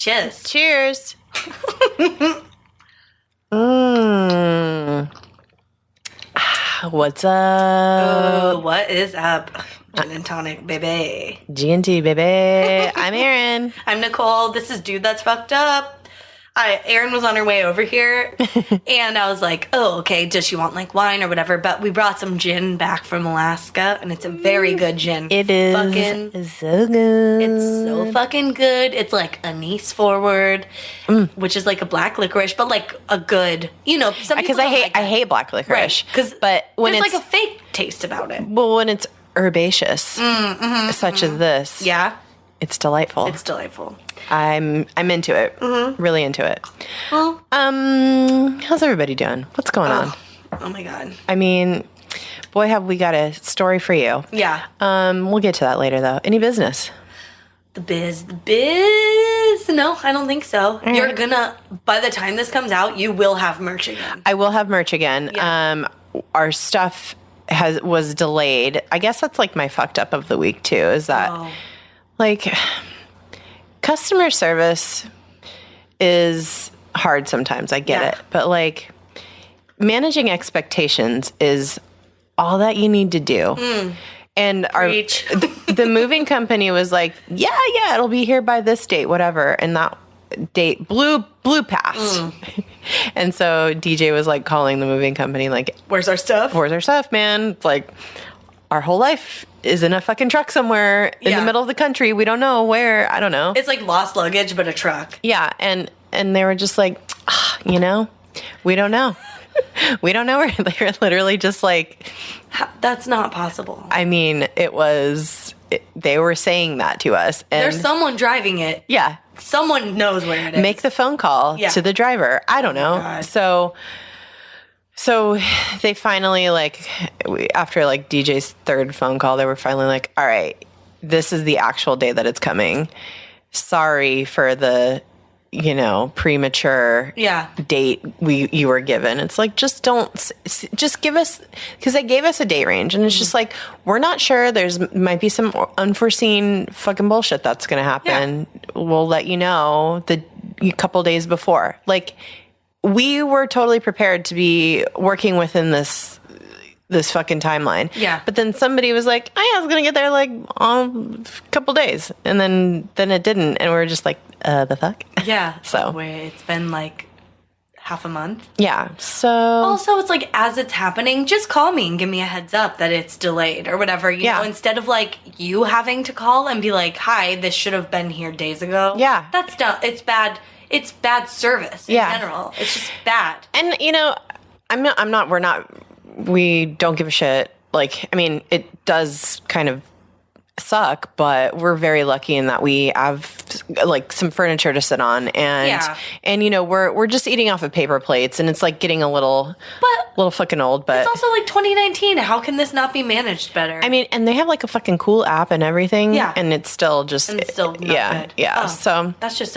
Cheers. Cheers. What's up? Oh, what is up? Gin and tonic, baby. G&T, baby. I'm Erin. I'm Nicole. This is Dude That's Fucked Up. Erin was on her way over here, and I was like, oh, okay, does she want, like, wine or whatever? But we brought some gin back from Alaska, and it's a very good gin. It is fucking so good. It's so fucking good. It's, like, anise forward, which is, like, a black licorice, but, like, a good, you know, some people Because I hate black licorice. Right, but when there's, it's like, a fake taste about it. well, when it's herbaceous, such as this, Yeah. it's delightful. It's delightful. I'm into it. Really into it. Well, How's everybody doing? What's going on? oh my God. I mean, boy, have we got a story for you. Yeah. We'll get to that later, though. Any business? The biz. No, I don't think so. right. You're gonna, by the time this comes out, you will have merch again. I will have merch again. Yeah. Our stuff was delayed. I guess that's like my fucked up of the week too. Is that like customer service is hard sometimes. I get it, but like managing expectations is all that you need to do. And the moving company was like, yeah, it'll be here by this date, whatever. And that date blew past. And so DJ was like calling the moving company like, Where's our stuff? where's our stuff, man? It's like our whole life is in a fucking truck somewhere in the middle of the country. We don't know where. I don't know. It's like lost luggage, but a truck. Yeah. And they were just like, we don't know. We don't know where. They were literally just like, That's not possible. I mean, they were saying that to us. And There's someone driving it. yeah. Someone knows where it is. Make the phone call to the driver. I don't know. God. So they finally, like, after like DJ's third phone call, they were finally like, all right, this is the actual day that it's coming. Sorry for the, premature date you were given. It's like, just give us, because they gave us a date range, and it's just like, we're not sure. Might be some unforeseen fucking bullshit that's going to happen. Yeah. We'll let you know a couple days before. Like, we were totally prepared to be working within this fucking timeline. Yeah. But then somebody was like, I was going to get there like a couple days. And then it didn't. And we were just like, the fuck? Yeah. So it's been like half a month. Yeah. So also, it's like, as it's happening, just call me and give me a heads up that it's delayed or whatever. You know, instead of like you having to call and be like, hi, this should have been here days ago. Yeah. That's dumb. It's bad. It's bad service in general. It's just bad. And, we don't give a shit. Like, I mean, it does kind of suck, but we're very lucky in that we have like some furniture to sit on, and we're just eating off of paper plates, and it's like getting a little fucking old. But it's also like 2019. How can this not be managed better? I mean, and they have like a fucking cool app and everything. Yeah, and it's still just not good. Yeah. So that's just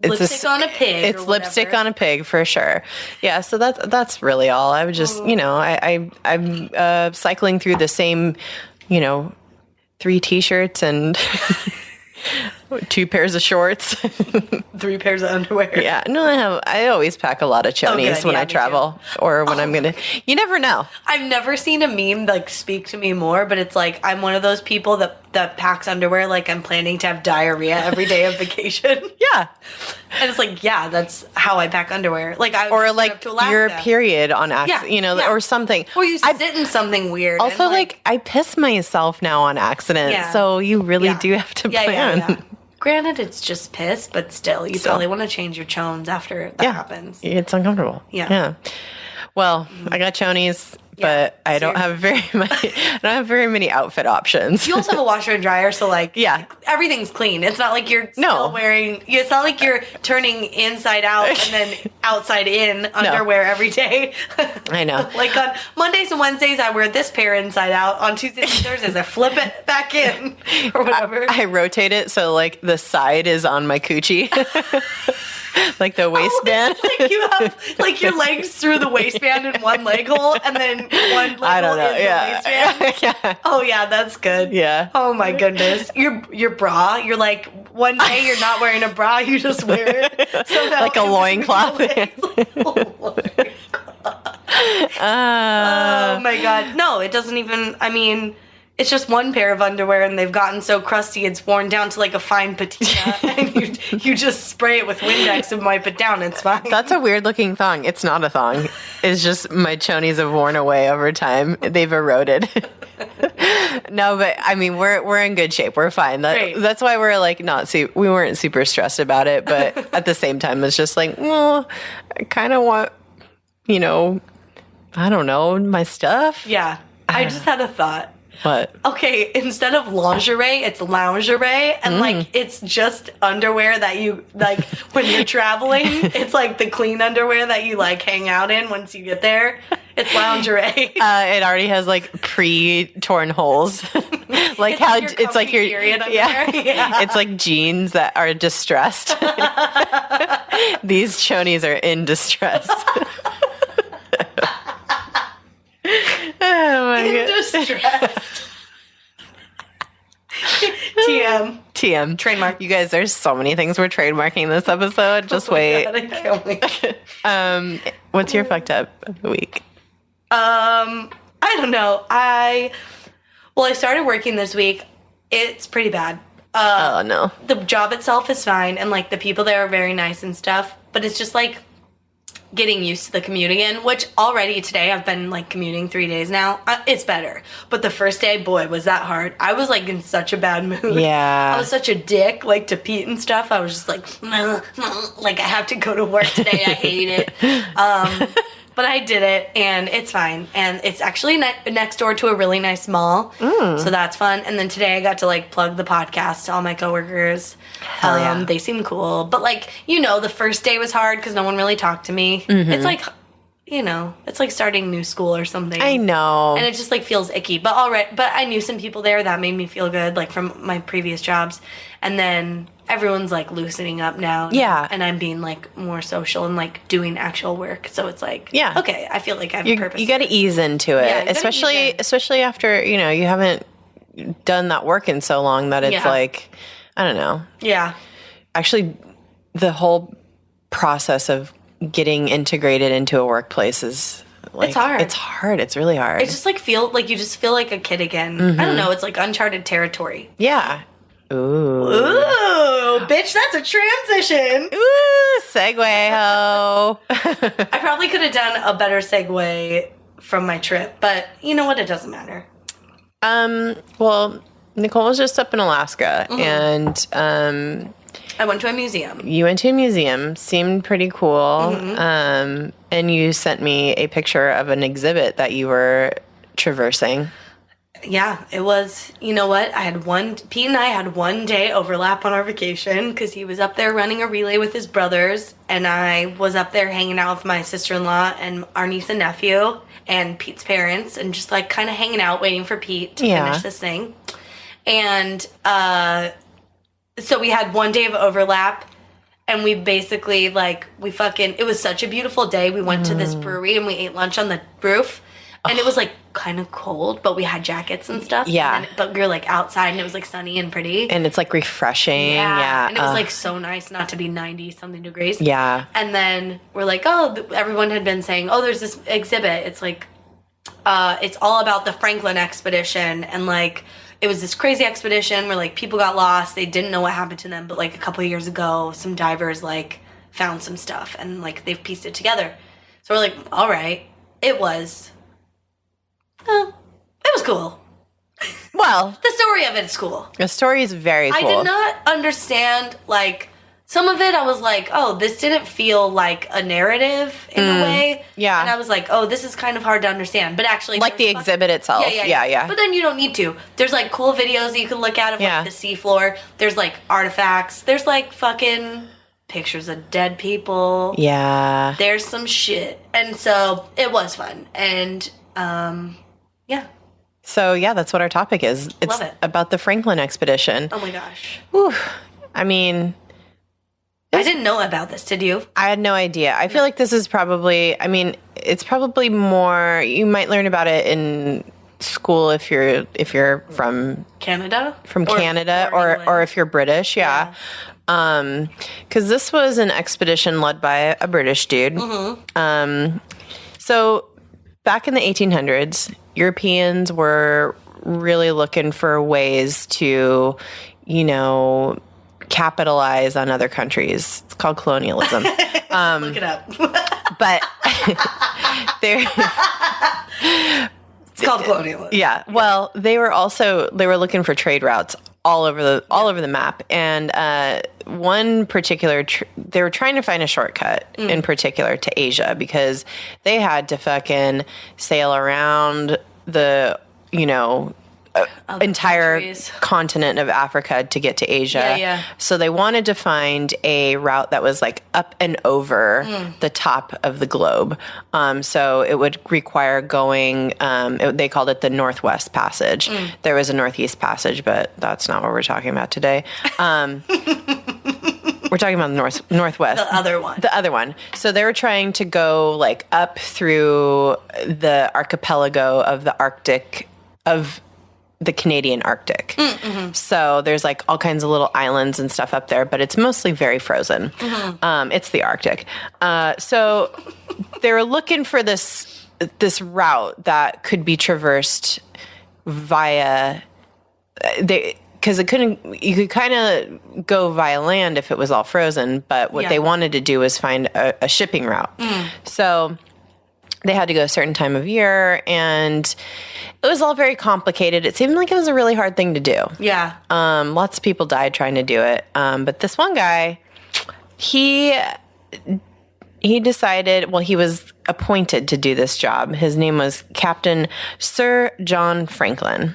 lipstick on a pig. It's lipstick on a pig for sure. Yeah, so that's really all. I would just, I'm cycling through the same, 3 t-shirts and 2 pairs of shorts, 3 pairs of underwear. Yeah, no, I always pack a lot of chonies when I travel, or when I'm gonna. You never know. I've never seen a meme like speak to me more, but it's like I'm one of those people that packs underwear like I'm planning to have diarrhea every day of vacation. Yeah, and it's like, yeah, that's how I pack underwear. Like or like your period on accident, or something. Or you sit in something weird. Also, like I piss myself now on accident, so you really do have to plan. Yeah. Granted, it's just piss, but still, you probably want to change your chones after that happens. It's uncomfortable. Yeah. Well, I got chonies, but I don't have very many outfit options. You also have a washer and dryer, so like everything's clean. It's not like you're still wearing. It's not like you're turning inside out and then outside in underwear every day. I know. Like on Mondays and Wednesdays, I wear this pair inside out. On Tuesdays and Thursdays, I flip it back in or whatever. I rotate it so like the side is on my coochie. Like the waistband? Like you have like your legs through the waistband in one leg hole, and then one leg hole is the waistband. Yeah. Oh yeah, that's good. Yeah. Oh my goodness. Your bra, you're like one day you're not wearing a bra, you just wear it. Somehow like a loincloth. Oh my god. No, it doesn't even, I mean, it's just one pair of underwear and they've gotten so crusty it's worn down to like a fine patina and you just spray it with Windex and wipe it down. It's fine. That's a weird looking thong. It's not a thong. It's just my chonies have worn away over time. They've eroded. No, but I mean, we're in good shape. We're fine. That's why we're like we weren't super stressed about it, but at the same time, it's just like, well, I kind of want, I don't know, my stuff. Yeah. I just had a thought. What? Okay, instead of lingerie, it's loungerie, and like it's just underwear that you like when you're traveling. It's like the clean underwear that you like hang out in once you get there. It's lingerie. It already has like pre-torn holes. Like how it's like your period underwear. Yeah. It's like jeans that are distressed. These chonies are in distress. Oh my god. Distressed. TM. Trademark. You guys, there's so many things we're trademarking this episode. Just wait. God, I can't wait. What's your fucked up of the week? I don't know. I started working this week. It's pretty bad. Oh no. The job itself is fine and like the people there are very nice and stuff, but it's just like getting used to the commute again, which already today I've been like commuting 3 days now. It's better. But the first day, boy, was that hard. I was like in such a bad mood. Yeah. I was such a dick, like to Pete and stuff. I was just like I have to go to work today. I hate it. But I did it, and it's fine. And it's actually next door to a really nice mall, so that's fun. And then today I got to, like, plug the podcast to all my coworkers. Hell yeah. They seem cool. But, like, the first day was hard because no one really talked to me. Mm-hmm. It's like, it's like starting new school or something. I know. And it just, like, feels icky. But I knew some people there that made me feel good, like, from my previous jobs. And then everyone's like loosening up now. Yeah. And I'm being like more social and like doing actual work. So it's like, yeah, okay, I feel like I have a purpose. You got to ease into it, especially after, you haven't done that work in so long that it's like, I don't know. Yeah. Actually, the whole process of getting integrated into a workplace is like, it's hard. It's hard. It's really hard. It's just like you just feel like a kid again. Mm-hmm. I don't know. It's like uncharted territory. Yeah. Ooh, bitch, that's a transition. Ooh, segue ho. I probably could have done a better segue from my trip, but you know what? It doesn't matter. Well, Nicole was just up in Alaska, and I went to a museum. You went to a museum. Seemed pretty cool. Mm-hmm. And you sent me a picture of an exhibit that you were traversing. Yeah, it was, you know what, Pete and I had 1 day overlap on our vacation because he was up there running a relay with his brothers, and I was up there hanging out with my sister-in-law and our niece and nephew and Pete's parents and just like kind of hanging out waiting for Pete to finish this thing. And so we had 1 day of overlap, and we basically it was such a beautiful day. We went to this brewery and we ate lunch on the roof. And it was, like, kind of cold, but we had jackets and stuff. Yeah. But we were, like, outside, and it was, like, sunny and pretty. And it's, like, refreshing. Yeah. And it was, like, so nice not to be 90-something degrees. Yeah. And then we're like, everyone had been saying, there's this exhibit. It's, like, it's all about the Franklin expedition. And, like, it was this crazy expedition where, like, people got lost. They didn't know what happened to them. But, like, a couple of years ago, some divers, like, found some stuff. And, like, they've pieced it together. So we're like, all right. It was cool. Well, the story of it's cool. The story is very cool. I did not understand, like, some of it I was like, this didn't feel like a narrative in a way. Yeah. And I was like, this is kind of hard to understand. But actually... Like the exhibit itself. Yeah. But then you don't need to. There's, like, cool videos that you can look at of, like, the seafloor. There's, like, artifacts. There's, like, fucking pictures of dead people. Yeah. There's some shit. And so it was fun. And, yeah. So, yeah, that's what our topic is. It's about the Franklin expedition. Oh, my gosh. Whew. I mean, I didn't know about this. Did you? I had no idea. I feel like this is probably, I mean, it's probably more, you might learn about it in school if you're from Canada? Or if you're British, yeah. Because this was an expedition led by a British dude. Mm-hmm. So back in the 1800s, Europeans were really looking for ways to, capitalize on other countries. It's called colonialism. Look it up. But it's called colonialism. Yeah. Well, they were looking for trade routes all over the map, and one particular they were trying to find a shortcut in particular to Asia, because they had to fucking sail around the entire continent of Africa to get to Asia. Yeah. So they wanted to find a route that was like up and over the top of the globe. So it would require going, they called it the Northwest Passage. There was a Northeast Passage, but that's not what we're talking about today. We're talking about the Northwest. The other one. The other one. So they were trying to go like up through the archipelago of the Arctic, of the Canadian Arctic. Mm-hmm. So there's like all kinds of little islands and stuff up there, but it's mostly very frozen. Mm-hmm. It's the Arctic. So they were looking for this route that could be traversed via because you could kind of go via land if it was all frozen, but what they wanted to do was find a shipping route. So they had to go a certain time of year, and it was all very complicated. It seemed like it was a really hard thing to do. Yeah. Lots of people died trying to do it. But this one guy, he decided, well, he was appointed to do this job. His name was Captain Sir John Franklin.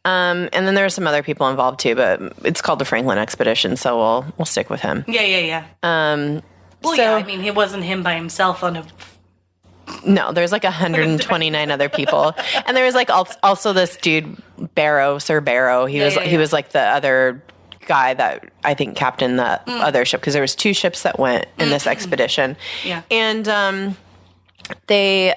And then there were some other people involved too, but it's called the Franklin Expedition, so we'll stick with him. Yeah. I mean, it wasn't him by himself on a... No, there's like 129 other people. And there was like also this dude, Sir Barrow. He was like the other guy that I think captained the other ship, because there was 2 ships that went in this expedition. Yeah. And they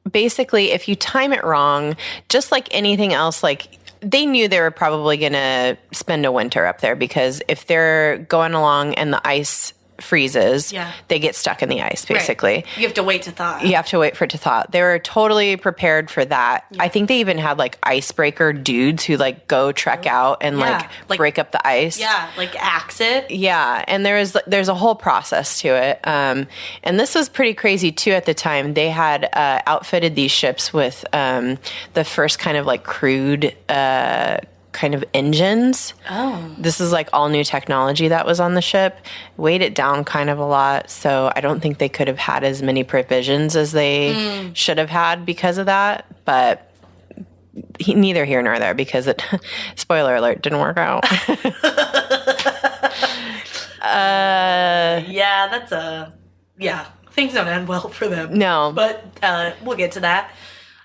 basically, if you time it wrong, just like anything else, like they knew they were probably going to spend a winter up there, because if they're going along and the ice freezes, they get stuck in the ice, basically. Right. You have to wait to thaw. You have to wait for it to thaw. They were totally prepared for that. Yeah. I think they even had like icebreaker dudes who like go trek out and like break up the ice. Yeah, like axe it. Yeah, and there's a whole process to it. And this was pretty crazy too at the time. They had outfitted these ships with the first kind of like crude kind of engines. Oh. This is like all new technology that was on the ship. Weighed it down kind of a lot, so I don't think they could have had as many provisions as they should have had because of that, but neither here nor there, because it, spoiler alert, didn't work out. Things don't end well for them. No. But we'll get to that.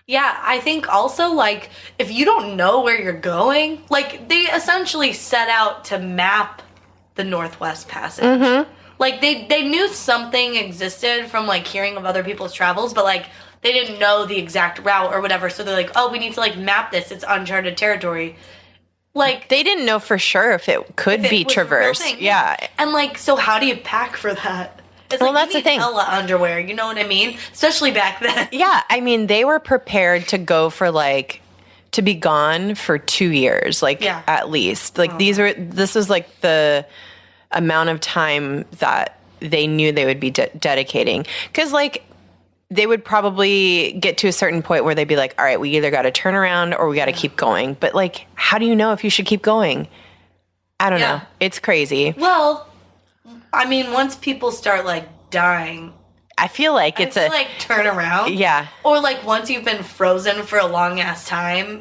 Yeah, I think also, like, if you don't know where you're going, like, they essentially set out to map the Northwest Passage. Mm-hmm. Like, they knew something existed from, like, hearing of other people's travels, but, like, they didn't know the exact route or whatever, so they're like, oh, we need to, like, map this. It's uncharted territory. Like... They didn't know for sure if it could be traversed. Yeah. And, like, so how do you pack for that? It's well, like, that's the thing. Hella underwear, you know what I mean? Especially back then. Yeah, I mean, they were prepared to go for like to be gone for 2 years, like at least. Like this was like the amount of time that they knew they would be dedicating, because like they would probably get to a certain point where they'd be like, all right, we either got to turn around or we got to keep going. But like, how do you know if you should keep going? I don't know. It's crazy. Well, I mean, once people start, like, dying... I feel like like, turn around. Yeah. Or, like, once you've been frozen for a long-ass time,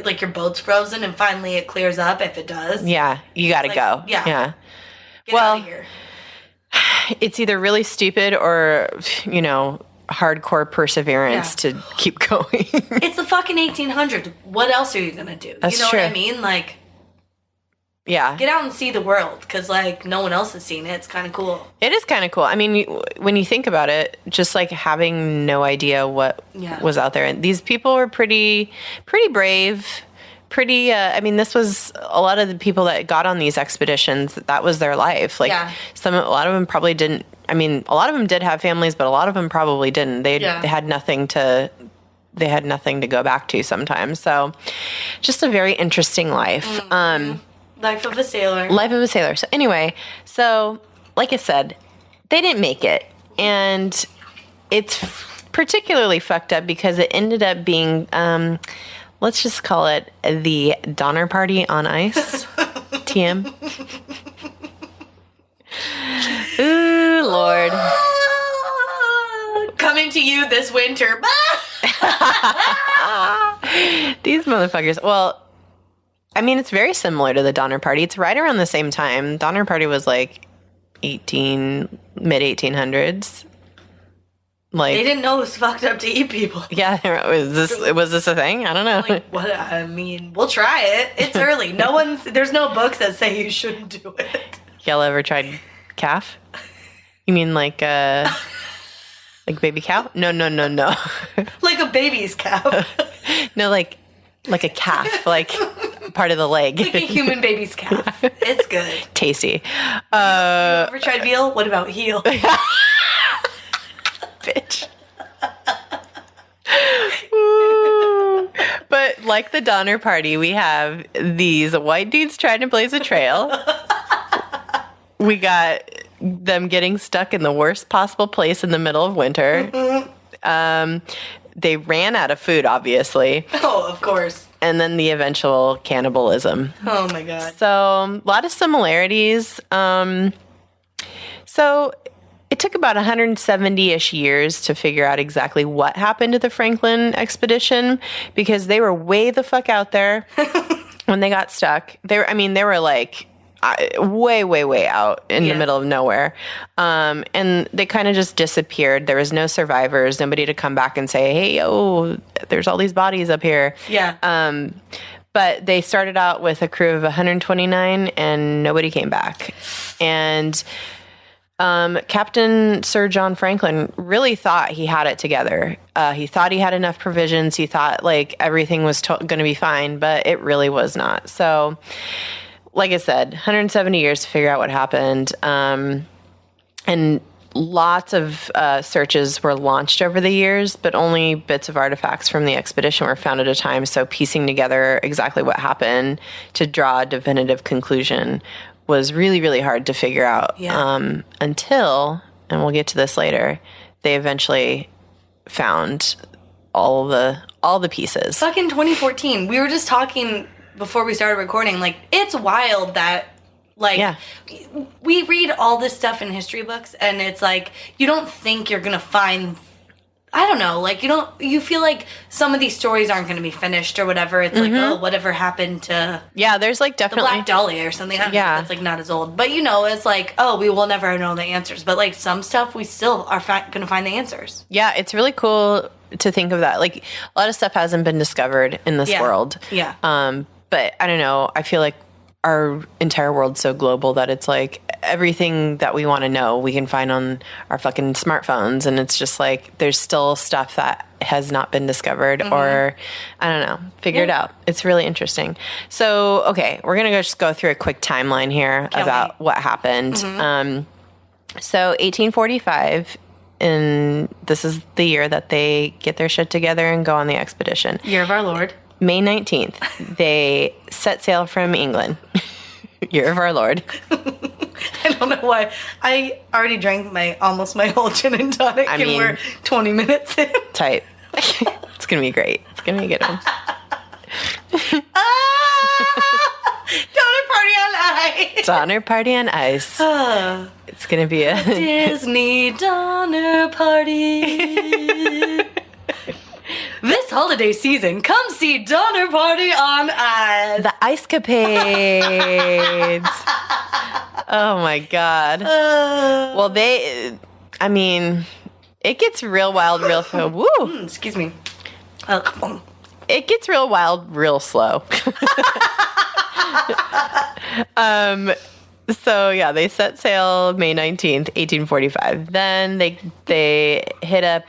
like, your boat's frozen and finally it clears up, if it does. Yeah. You gotta go. Yeah. Get out of here. It's either really stupid or, hardcore perseverance to keep going. It's the fucking 1800s. What else are you gonna do? That's you know true. what I mean? Like... Yeah. Get out and see the world, because, like, no one else has seen it. It's kind of cool. It is kind of cool. I mean, when you think about it, just, like, having no idea what was out there. And these people were pretty brave, I mean, this was a lot of the people that got on these expeditions, that was their life. Like, a lot of them probably didn't, I mean, a lot of them did have families, but a lot of them probably didn't. They had nothing to go back to sometimes. So, just a very interesting life. Life of a sailor. So anyway, like I said, they didn't make it. And it's particularly fucked up because it ended up being, let's just call it the Donner Party on ice. TM. Ooh, Lord. Coming to you this winter. These motherfuckers. Well, I mean, it's very similar to the Donner Party. It's right around the same time. Donner Party was like mid-1800s. Like, they didn't know it was fucked up to eat people. Yeah, was this a thing? I don't know. Like, what? I mean, we'll try it. It's early. There's no books that say you shouldn't do it. Y'all ever tried calf? You mean like baby cow? No. Like a baby's cow. No, like a calf, like part of the leg. Like a human baby's calf. It's good. Tasty. You ever tried veal? What about heel? Bitch. Ooh. But like the Donner Party, we have these white dudes trying to blaze a trail. We got them getting stuck in the worst possible place in the middle of winter. They ran out of food, obviously. Oh, of course. And then the eventual cannibalism. Oh, my God. So, a lot of similarities. So, it took about 170-ish years to figure out exactly what happened to the Franklin expedition, because they were way the fuck out there when they got stuck. They were like way out in the middle of nowhere. And they kind of just disappeared. There was no survivors, nobody to come back and say, hey, there's all these bodies up here. Yeah. But they started out with a crew of 129 and nobody came back. And Captain Sir John Franklin really thought he had it together. He thought he had enough provisions. He thought like everything was going to be fine, but it really was not. So, like I said, 170 years to figure out what happened. And lots of searches were launched over the years, but only bits of artifacts from the expedition were found at a time. So piecing together exactly what happened to draw a definitive conclusion was really, really hard to figure out. Until, and we'll get to this later, they eventually found all the pieces. Fucking 2014. We were just talking before we started recording, like, it's wild that, like, we read all this stuff in history books, and it's like, you don't think you're gonna find, I don't know, like, you feel like some of these stories aren't gonna be finished or whatever. It's like, oh, whatever happened to there's like definitely the Black Dahlia or something. I don't know, that's like not as old, but it's like, oh, we will never know the answers, but like some stuff we still are gonna find the answers. Yeah, it's really cool to think of that. Like, a lot of stuff hasn't been discovered in this world. But I don't know, I feel like our entire world's so global that it's like everything that we want to know we can find on our fucking smartphones, and it's just like there's still stuff that has not been discovered or I don't know, figured out. It's really interesting. So, okay, we're going to just go through a quick timeline here about what happened. So 1845, and this is the year that they get their shit together and go on the expedition. Year of our Lord. May 19th, they set sail from England. Year of our Lord. I don't know why. I already drank almost my whole gin and tonic, and we're 20 minutes in. Tight. It's going to be great. It's going to be a good one. Donner Party on Ice. Donner Party on Ice. It's going to be a Disney Donner Party. This holiday season, come see Donner Party on Ice. The Ice Capades. Oh my God. Well, it gets real wild, real woo. Excuse me. It gets real wild, real slow. So yeah, they set sail May 19th, 1845. Then they hit up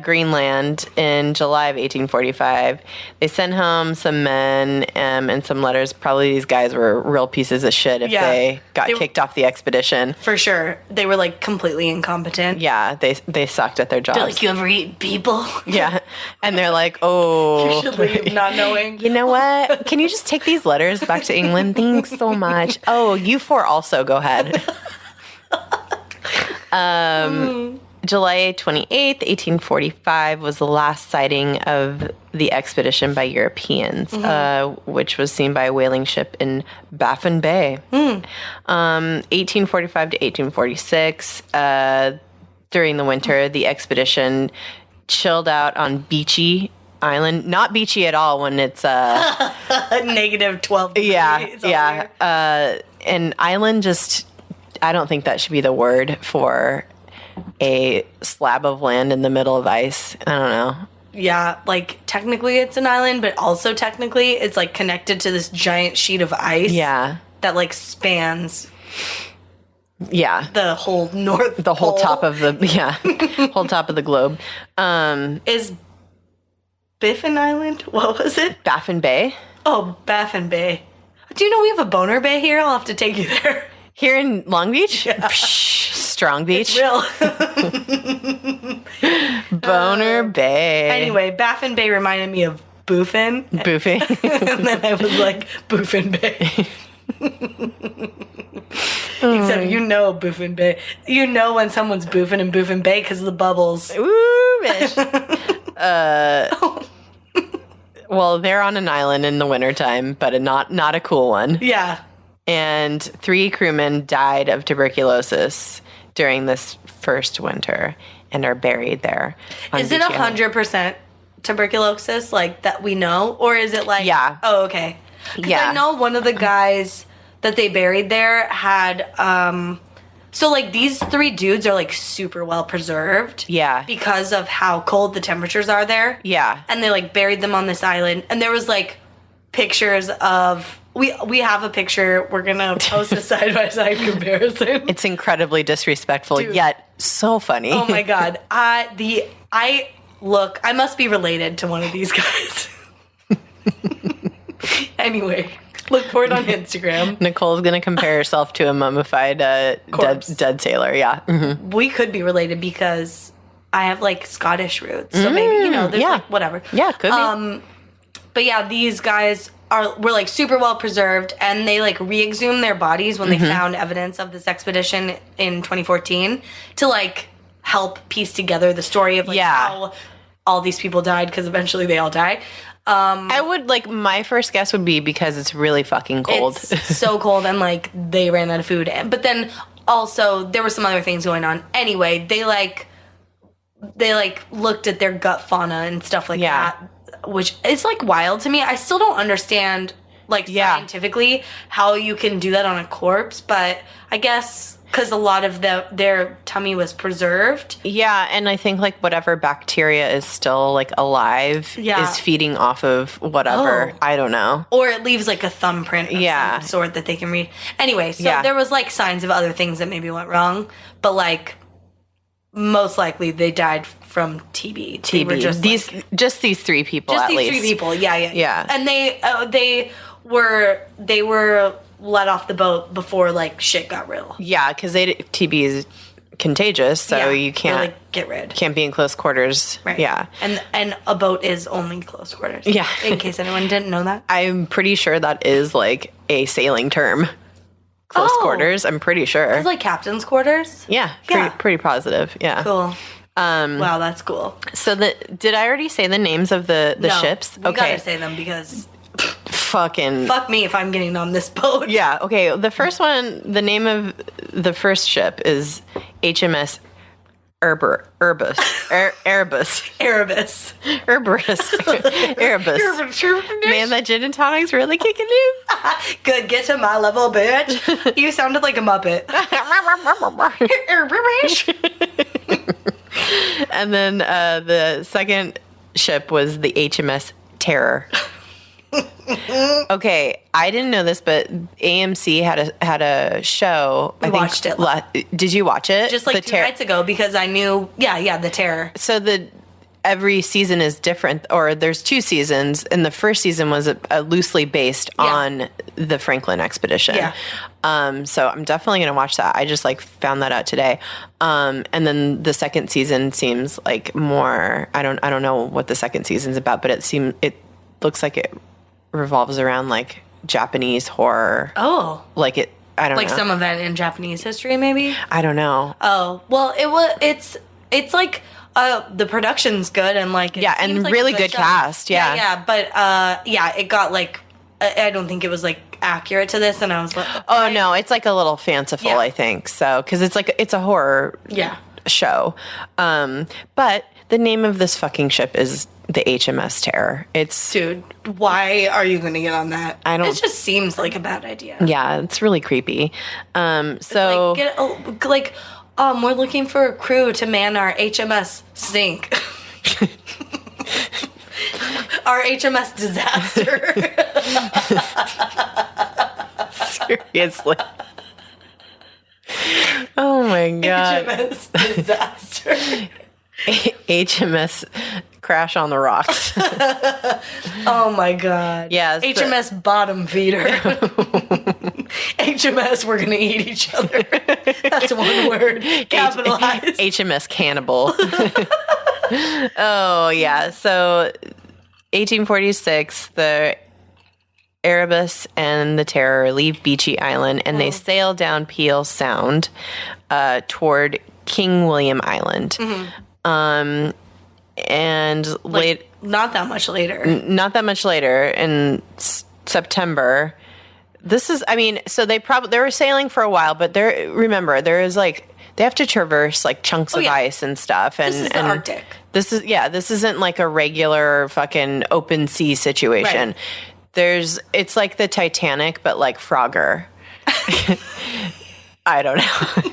Greenland in July of 1845. They sent home some men and some letters. Probably these guys were real pieces of shit if they got kicked off the expedition. For sure. They were like completely incompetent. Yeah, they sucked at their jobs. They're like, you ever eat people? Yeah. And they're like, oh. You should leave not knowing. You know what? Can you just take these letters back to England? Thanks so much. Oh, you four also go ahead. July 28th, 1845 was the last sighting of the expedition by Europeans, which was seen by a whaling ship in Baffin Bay. 1845 to 1846, during the winter, the expedition chilled out on Beachy Island. Not beachy at all when it's negative 12 degrees. Yeah. An island just, I don't think that should be the word for a slab of land in the middle of ice. I don't know. Yeah, like technically it's an island, but also technically it's like connected to this giant sheet of ice. Yeah. That like spans. Yeah. The whole North The whole Pole. top of the, whole top of the globe. Is Biffin Island? What was it? Baffin Bay. Oh, Baffin Bay. Do you know we have a boner bay here? I'll have to take you there. Here in Long Beach? Yeah. Psh, Strong Beach. It's real. Boner Bay. Anyway, Baffin Bay reminded me of Boofin. Boofing. And then I was like, Boofin Bay. Except you know Boofin Bay. You know when someone's boofing in Boofin Bay because of the bubbles. Ooh, bitch. Well, they're on an island in the wintertime, but not a cool one. Yeah. And 3 crewmen died of tuberculosis during this first winter and are buried there. Is it 100% tuberculosis, like, that we know? Or is it like... Yeah. Oh, okay. Because I know one of the guys that they buried there had... So, like, these 3 dudes are, like, super well preserved. Yeah. Because of how cold the temperatures are there. Yeah. And they, like, buried them on this island. And there was, like, pictures of... We have a picture. We're going to post a side-by-side comparison. It's incredibly disrespectful, yet so funny. Oh, my God. I must be related to one of these guys. Anyway... Look for it on Instagram. Nicole's going to compare herself to a mummified dead sailor. Yeah. Mm-hmm. We could be related because I have, like, Scottish roots. So maybe, there's, like, whatever. Yeah, could be. But, yeah, these guys were, like, super well preserved. And they, like, re-exhumed their bodies when they found evidence of this expedition in 2014 to, like, help piece together the story of, like, how all these people died because eventually they all died. I would, like, my first guess would be because it's really fucking cold. It's so cold and, like, they ran out of food. But then also there were some other things going on. Anyway, they looked at their gut fauna and stuff like that, which is, like, wild to me. I still don't understand, like, scientifically how you can do that on a corpse, but I guess... Because a lot of their tummy was preserved. Yeah, and I think, like, whatever bacteria is still, like, alive is feeding off of whatever. I don't know. Or it leaves, like, a thumbprint of some sort that they can read. Anyway, so there was, like, signs of other things that maybe went wrong. But, like, most likely they died from TB. They were just these 3 people, at least. Just these 3 people, yeah. And they were let off the boat before, like, shit got real. Yeah, because TB is contagious, so you can't get rid. Can't be in close quarters. Right. Yeah. And a boat is only close quarters. Yeah. In case anyone didn't know that. I'm pretty sure that is, like, a sailing term. Close quarters, I'm pretty sure. It's like captain's quarters? Yeah. Pretty positive. Yeah. Cool. Wow, that's cool. So did I already say the names of the ships? We gotta say them because... Fuck me if I'm getting on this boat. Yeah, okay. The first one, the name of the first ship is HMS Erebus. Man, that gin and tonic's really kicking in. Good, get to my level, bitch. You sounded like a Muppet. And then the second ship was the HMS Terror. Okay, I didn't know this, but AMC had a show. I watched it. Did you watch it? Just like 2 nights ago because I knew, The Terror. So every season is different, or there's 2 seasons, and the first season was loosely based on the Franklin expedition. Yeah. So I'm definitely going to watch that. I just found that out today. And then the second season seems like more, I don't know what the second season's about, but it looks like it revolves around Japanese horror. Oh. I don't know. Like some event in Japanese history, maybe? I don't know. Oh. Well, it's the production's good and and really good cast. Yeah. Yeah, but it got I don't think it was accurate to this, and I was like, no, it's a little fanciful, I think. So, because it's a horror show. But the name of this fucking ship is the HMS Terror. Dude, why are you going to get on that? It just seems like a bad idea. Yeah, it's really creepy. So we're looking for a crew to man our HMS Sink. Our HMS Disaster. Seriously. Oh my god. HMS Disaster. HMS Crash on the Rocks. Oh my god. Yeah. HMS Bottom Feeder. HMS We're gonna eat each other. That's one word. Capitalized. HMS Cannibal. Oh yeah. So 1846, the Erebus and the Terror leave Beechy Island and they sail down Peel Sound toward King William Island. Mm-hmm. And not that much later. Not that much later in September. This is, so they were sailing for a while, but there is they have to traverse chunks of ice and stuff. And this is the Arctic. This isn't a regular fucking open sea situation. Right. It's like the Titanic, but Frogger. I don't know.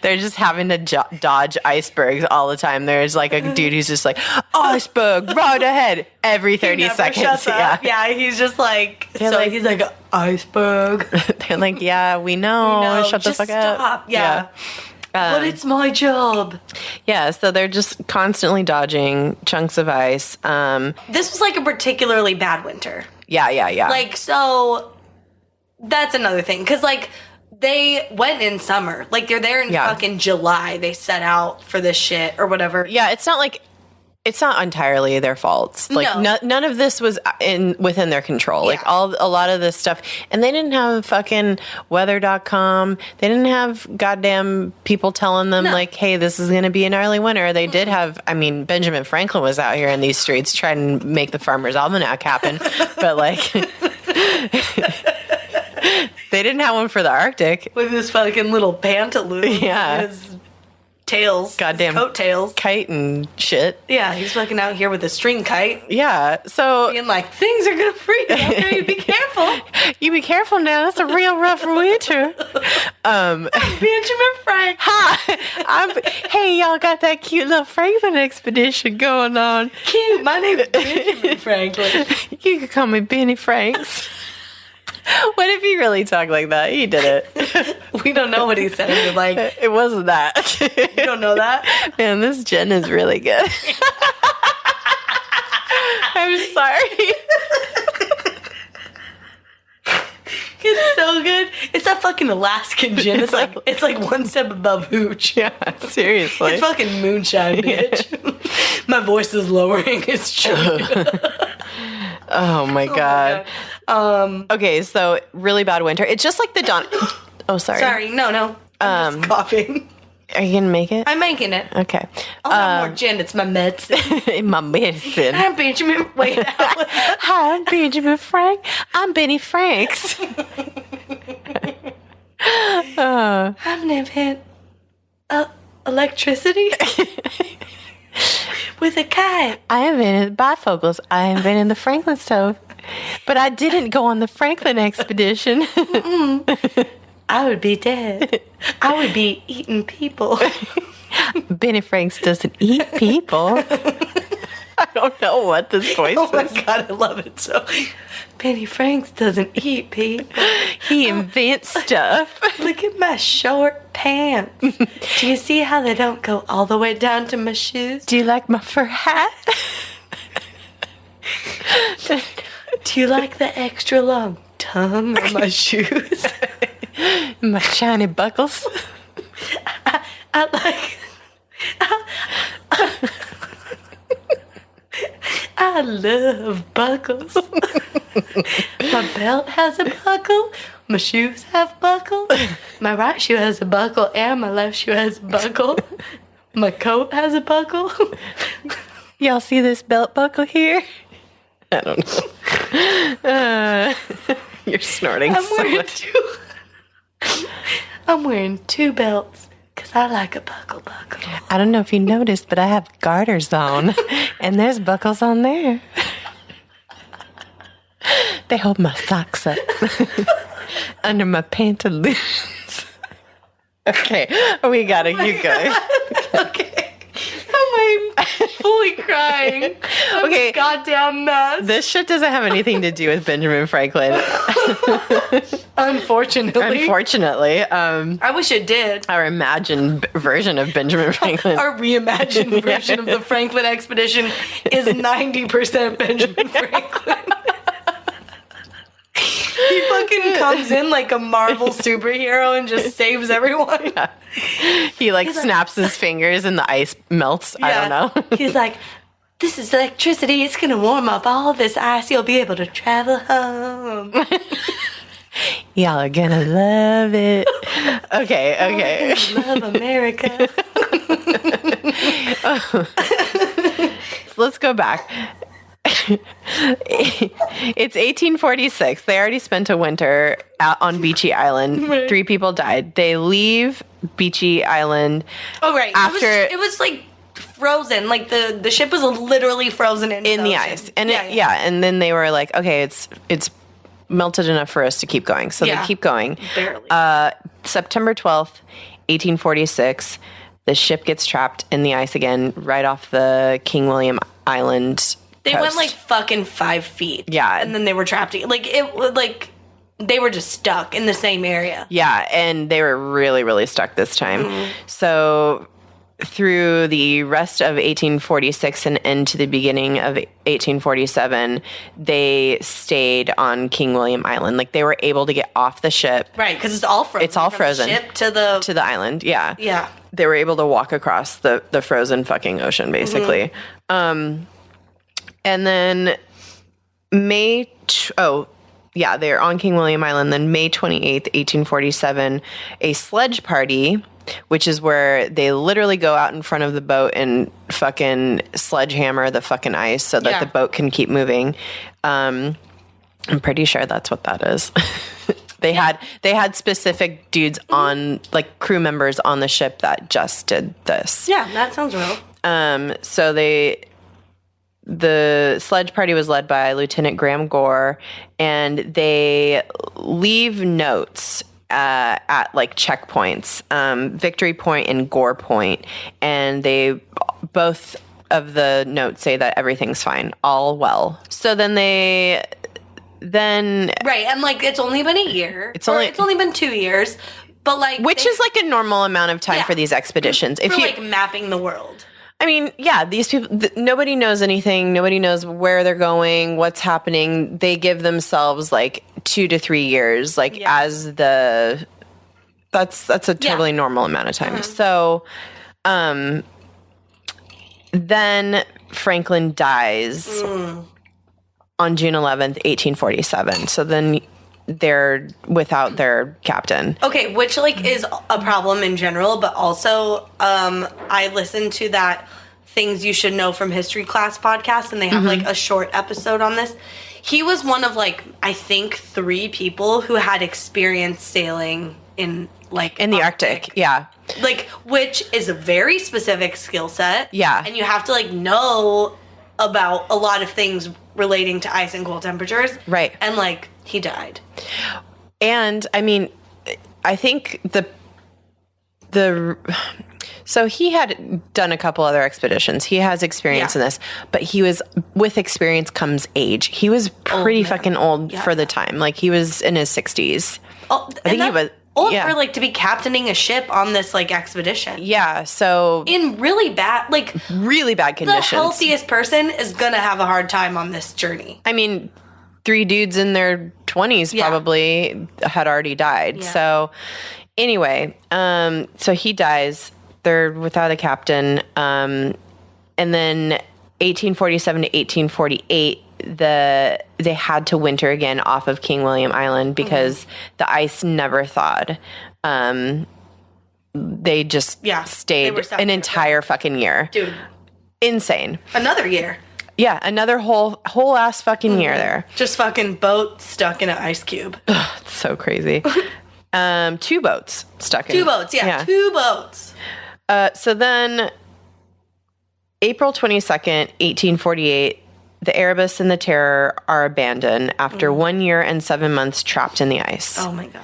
They're just having to dodge icebergs all the time. There's a dude who's just iceberg right ahead every 30 seconds. Shuts up. Yeah, he's just he's iceberg. They're yeah, we know. Shut the fuck up. Stop. Yeah. But it's my job. Yeah, so they're just constantly dodging chunks of ice. This was a particularly bad winter. Yeah. So that's another thing. Because, they went in summer. They're there in fucking July. They set out for this shit or whatever. Yeah, it's not entirely their faults. None of this was within their control. Yeah. A lot of this stuff. And they didn't have fucking weather.com. They didn't have goddamn people telling them hey, this is going to be an early winter. They did have, Benjamin Franklin was out here in these streets trying to make the Farmer's Almanac happen. But they didn't have one for the Arctic. With his fucking little pantaloons. Yeah. His tails. Goddamn. His coattails. Kite and shit. Yeah, he's fucking out here with a string kite. Yeah, so... Being things are gonna freeze out there, you be careful. You be careful now, that's a real rough winter. Benjamin Frank. Hi. Hey, y'all got that cute little Franklin expedition going on. Cute, my name is Benjamin Franklin. You could call me Benny Franks. What if he really talked like that? He did it. We don't know what he sounded like. It wasn't that. You don't know that? Man, this gin is really good. I'm sorry. It's so good. It's that fucking Alaskan gin. It's like one step above hooch. Yeah, seriously. It's fucking moonshine, bitch. Yeah. My voice is lowering. It's true. Oh my god. Okay, so really bad winter. It's just like the dawn. Oh, sorry. Sorry, no. I'm just coughing. Are you gonna make it? I'm making it. Okay. I'll have more gin. It's my medicine. My medicine. I'm Benjamin. Wait. Hi, I'm Benjamin Frank. I'm Benny Franks. I've never had electricity. With a kite. I invented bifocals. I invented the Franklin stove. But I didn't go on the Franklin expedition. I would be dead. I would be eating people. Benny Franks doesn't eat people. I don't know what this voice is. Oh my God, I love it so. Benny Franks doesn't eat people. He invents stuff. Look at my short pants. Do you see how they don't go all the way down to my shoes? Do you like my fur hat? Do you like the extra long tongue on my shoes? My shiny buckles. I like... I love buckles. My belt has a buckle. My shoes have buckles. My right shoe has a buckle and my left shoe has a buckle. My coat has a buckle. Y'all see this belt buckle here? I don't know. You're snorting so much. I'm wearing two belts because I like a buckle. I don't know if you noticed, but I have garters on, and there's buckles on there. They hold my socks up under my pantaloons. Okay, we got it. You go. Okay. I'm fully crying. Okay. Goddamn mess. This shit doesn't have anything to do with Benjamin Franklin. Unfortunately. I wish it did. Our imagined version of Benjamin Franklin. Our reimagined version of the Franklin expedition is 90% Benjamin Franklin. He fucking comes in like a Marvel superhero and just saves everyone. Yeah. He snaps his fingers and the ice melts. Yeah. I don't know. He's like, this is electricity. It's going to warm up all this ice. You'll be able to travel home. Y'all are going to love it. Okay. Love America. Let's go back. It's 1846. They already spent a winter out on Beachy Island. Right. 3 people died. They leave Beachy Island. Oh, right. After it was like frozen. Like the ship was literally frozen in the ice. And and then they were like, okay, it's melted enough for us to keep going. So they keep going. Barely. September 12th, 1846, the ship gets trapped in the ice again right off the King William Island. They went like fucking 5 feet. Yeah. And then they were trapped. They were just stuck in the same area. Yeah. And they were really, really stuck this time. Mm-hmm. So through the rest of 1846 and into the beginning of 1847, they stayed on King William Island. Like they were able to get off the ship. Right. Because it's all frozen. It's all frozen. The ship to the island. Yeah. Yeah. They were able to walk across the frozen fucking ocean, basically. Mm-hmm. And then they're on King William Island. Then May 28th, 1847, a sledge party, which is where they literally go out in front of the boat and fucking sledgehammer the fucking ice so that the boat can keep moving. I'm pretty sure that's what that is. They had specific dudes on, like crew members on the ship that just did this. Yeah, that sounds real. So the sledge party was led by Lieutenant Graham Gore, and they leave notes at like checkpoints, Victory Point and Gore Point, and they both of the notes say that everything's fine, all well. So then right, and like it's only been a year. It's only been 2 years, but like which is like a normal amount of time for these expeditions. If you're like mapping the world. I mean, yeah, these people, nobody knows anything. Nobody knows where they're going, what's happening. They give themselves like 2 to 3 years, that's a totally normal amount of time. Mm-hmm. So, then Franklin dies on June 11th, 1847. So then they're without their captain. Okay, which like is a problem in general, but also I listened to that Things You Should Know from History Class podcast, and they have like a short episode on this. He was one of like I think 3 people who had experience sailing in the Arctic. Yeah. Like, which is a very specific skill set. Yeah. And you have to like know about a lot of things relating to ice and cold temperatures. Right. And like he died. And I mean, I think So he had done a couple other expeditions. He has experience in this, but with experience comes age. He was pretty fucking old for the time. Like, he was in his 60s. Oh, I think he was old for, like, to be captaining a ship on this, like, expedition. Yeah, so... in really bad conditions. The healthiest person is gonna have a hard time on this journey. I mean, 3 dudes in their 20s probably had already died. Yeah. So, anyway, so he dies. They're without a captain. And then 1847 to 1848, they had to winter again off of King William Island because the ice never thawed. They just stayed an entire fucking year. Dude. Insane. Another year. Yeah, another whole ass fucking year there. Just fucking boat stuck in an ice cube. Ugh, it's so crazy. 2 boats stuck in. 2 boats, yeah. 2 boats. So then, April 22nd, 1848, the Erebus and the Terror are abandoned after 1 year and 7 months trapped in the ice. Oh my God.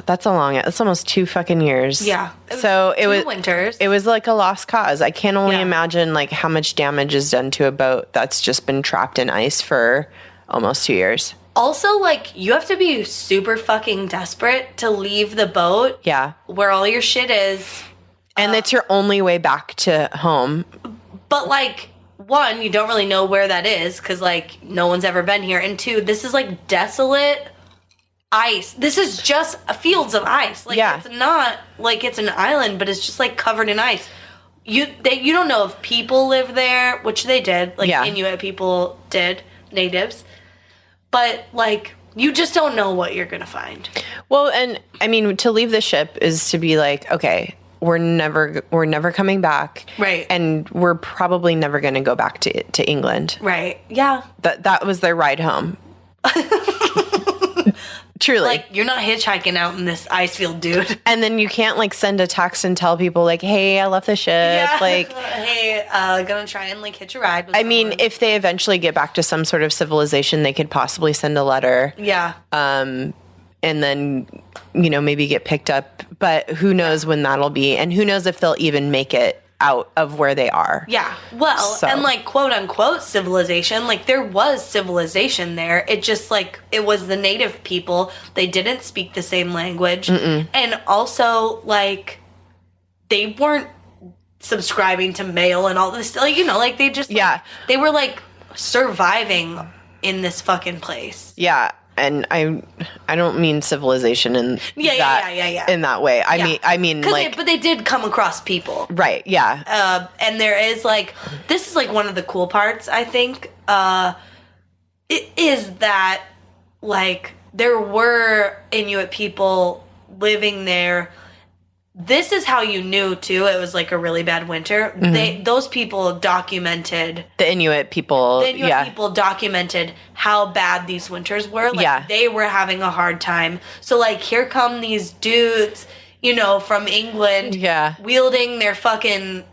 That's almost 2 fucking years. Yeah. It was winters. It was like a lost cause. I can only imagine like how much damage is done to a boat that's just been trapped in ice for almost 2 years. Also, like, you have to be super fucking desperate to leave the boat. Yeah. Where all your shit is. And it's your only way back to home. But, like, 1, you don't really know where that is because, like, no one's ever been here. And 2, this is, like, desolate ice. This is just fields of ice. Like, it's not, like, it's an island, but it's just, like, covered in ice. You don't know if people live there, which they did. Like, Inuit people did, natives. But, like, you just don't know what you're going to find. Well, and, I mean, to leave the ship is to be like, okay, we're never coming back. Right. And we're probably never going to go back to England. Right. Yeah. That was their ride home. Truly. Like, you're not hitchhiking out in this ice field, dude. And then you can't, like, send a text and tell people, like, hey, I left the ship. Yeah. Like, hey, gonna try and, like, hitch a ride with someone. Mean, if they eventually get back to some sort of civilization, they could possibly send a letter. Yeah. And then, maybe get picked up. But who knows when that'll be. And who knows if they'll even make it out of where they are. Yeah. Well, and, like, quote unquote civilization, like, there was civilization there. It just, like, it was the native people. They didn't speak the same language. And also, like, they weren't subscribing to mail and all this, like, like, they just, like, they were, like, surviving in this fucking place. Yeah. And I don't mean civilization in in that way. I mean like, but they did come across people, right? Yeah. And there is, like, this is, like, one of the cool parts. I think it is that, like, there were Inuit people living there. This is how you knew too. It was, like, a really bad winter. Those people documented the Inuit people. The Inuit people documented how bad these winters were. Like, they were having a hard time. So, like, here come these dudes, from England, wielding their fucking,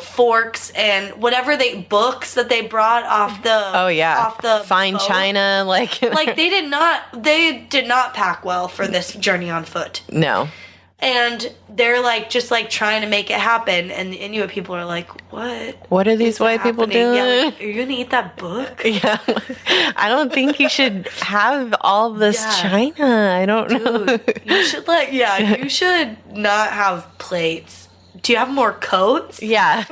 forks and whatever books that they brought off the off the fine boat. china, like like they did not pack well for this journey on foot. No. And they're, like, just, like, trying to make it happen. And the Inuit people are like, what are these white people doing? Yeah, like, are you going to eat that book? Yeah. I don't think you should have all this china. I don't know. You should, you should not have plates. Do you have more coats? Yeah.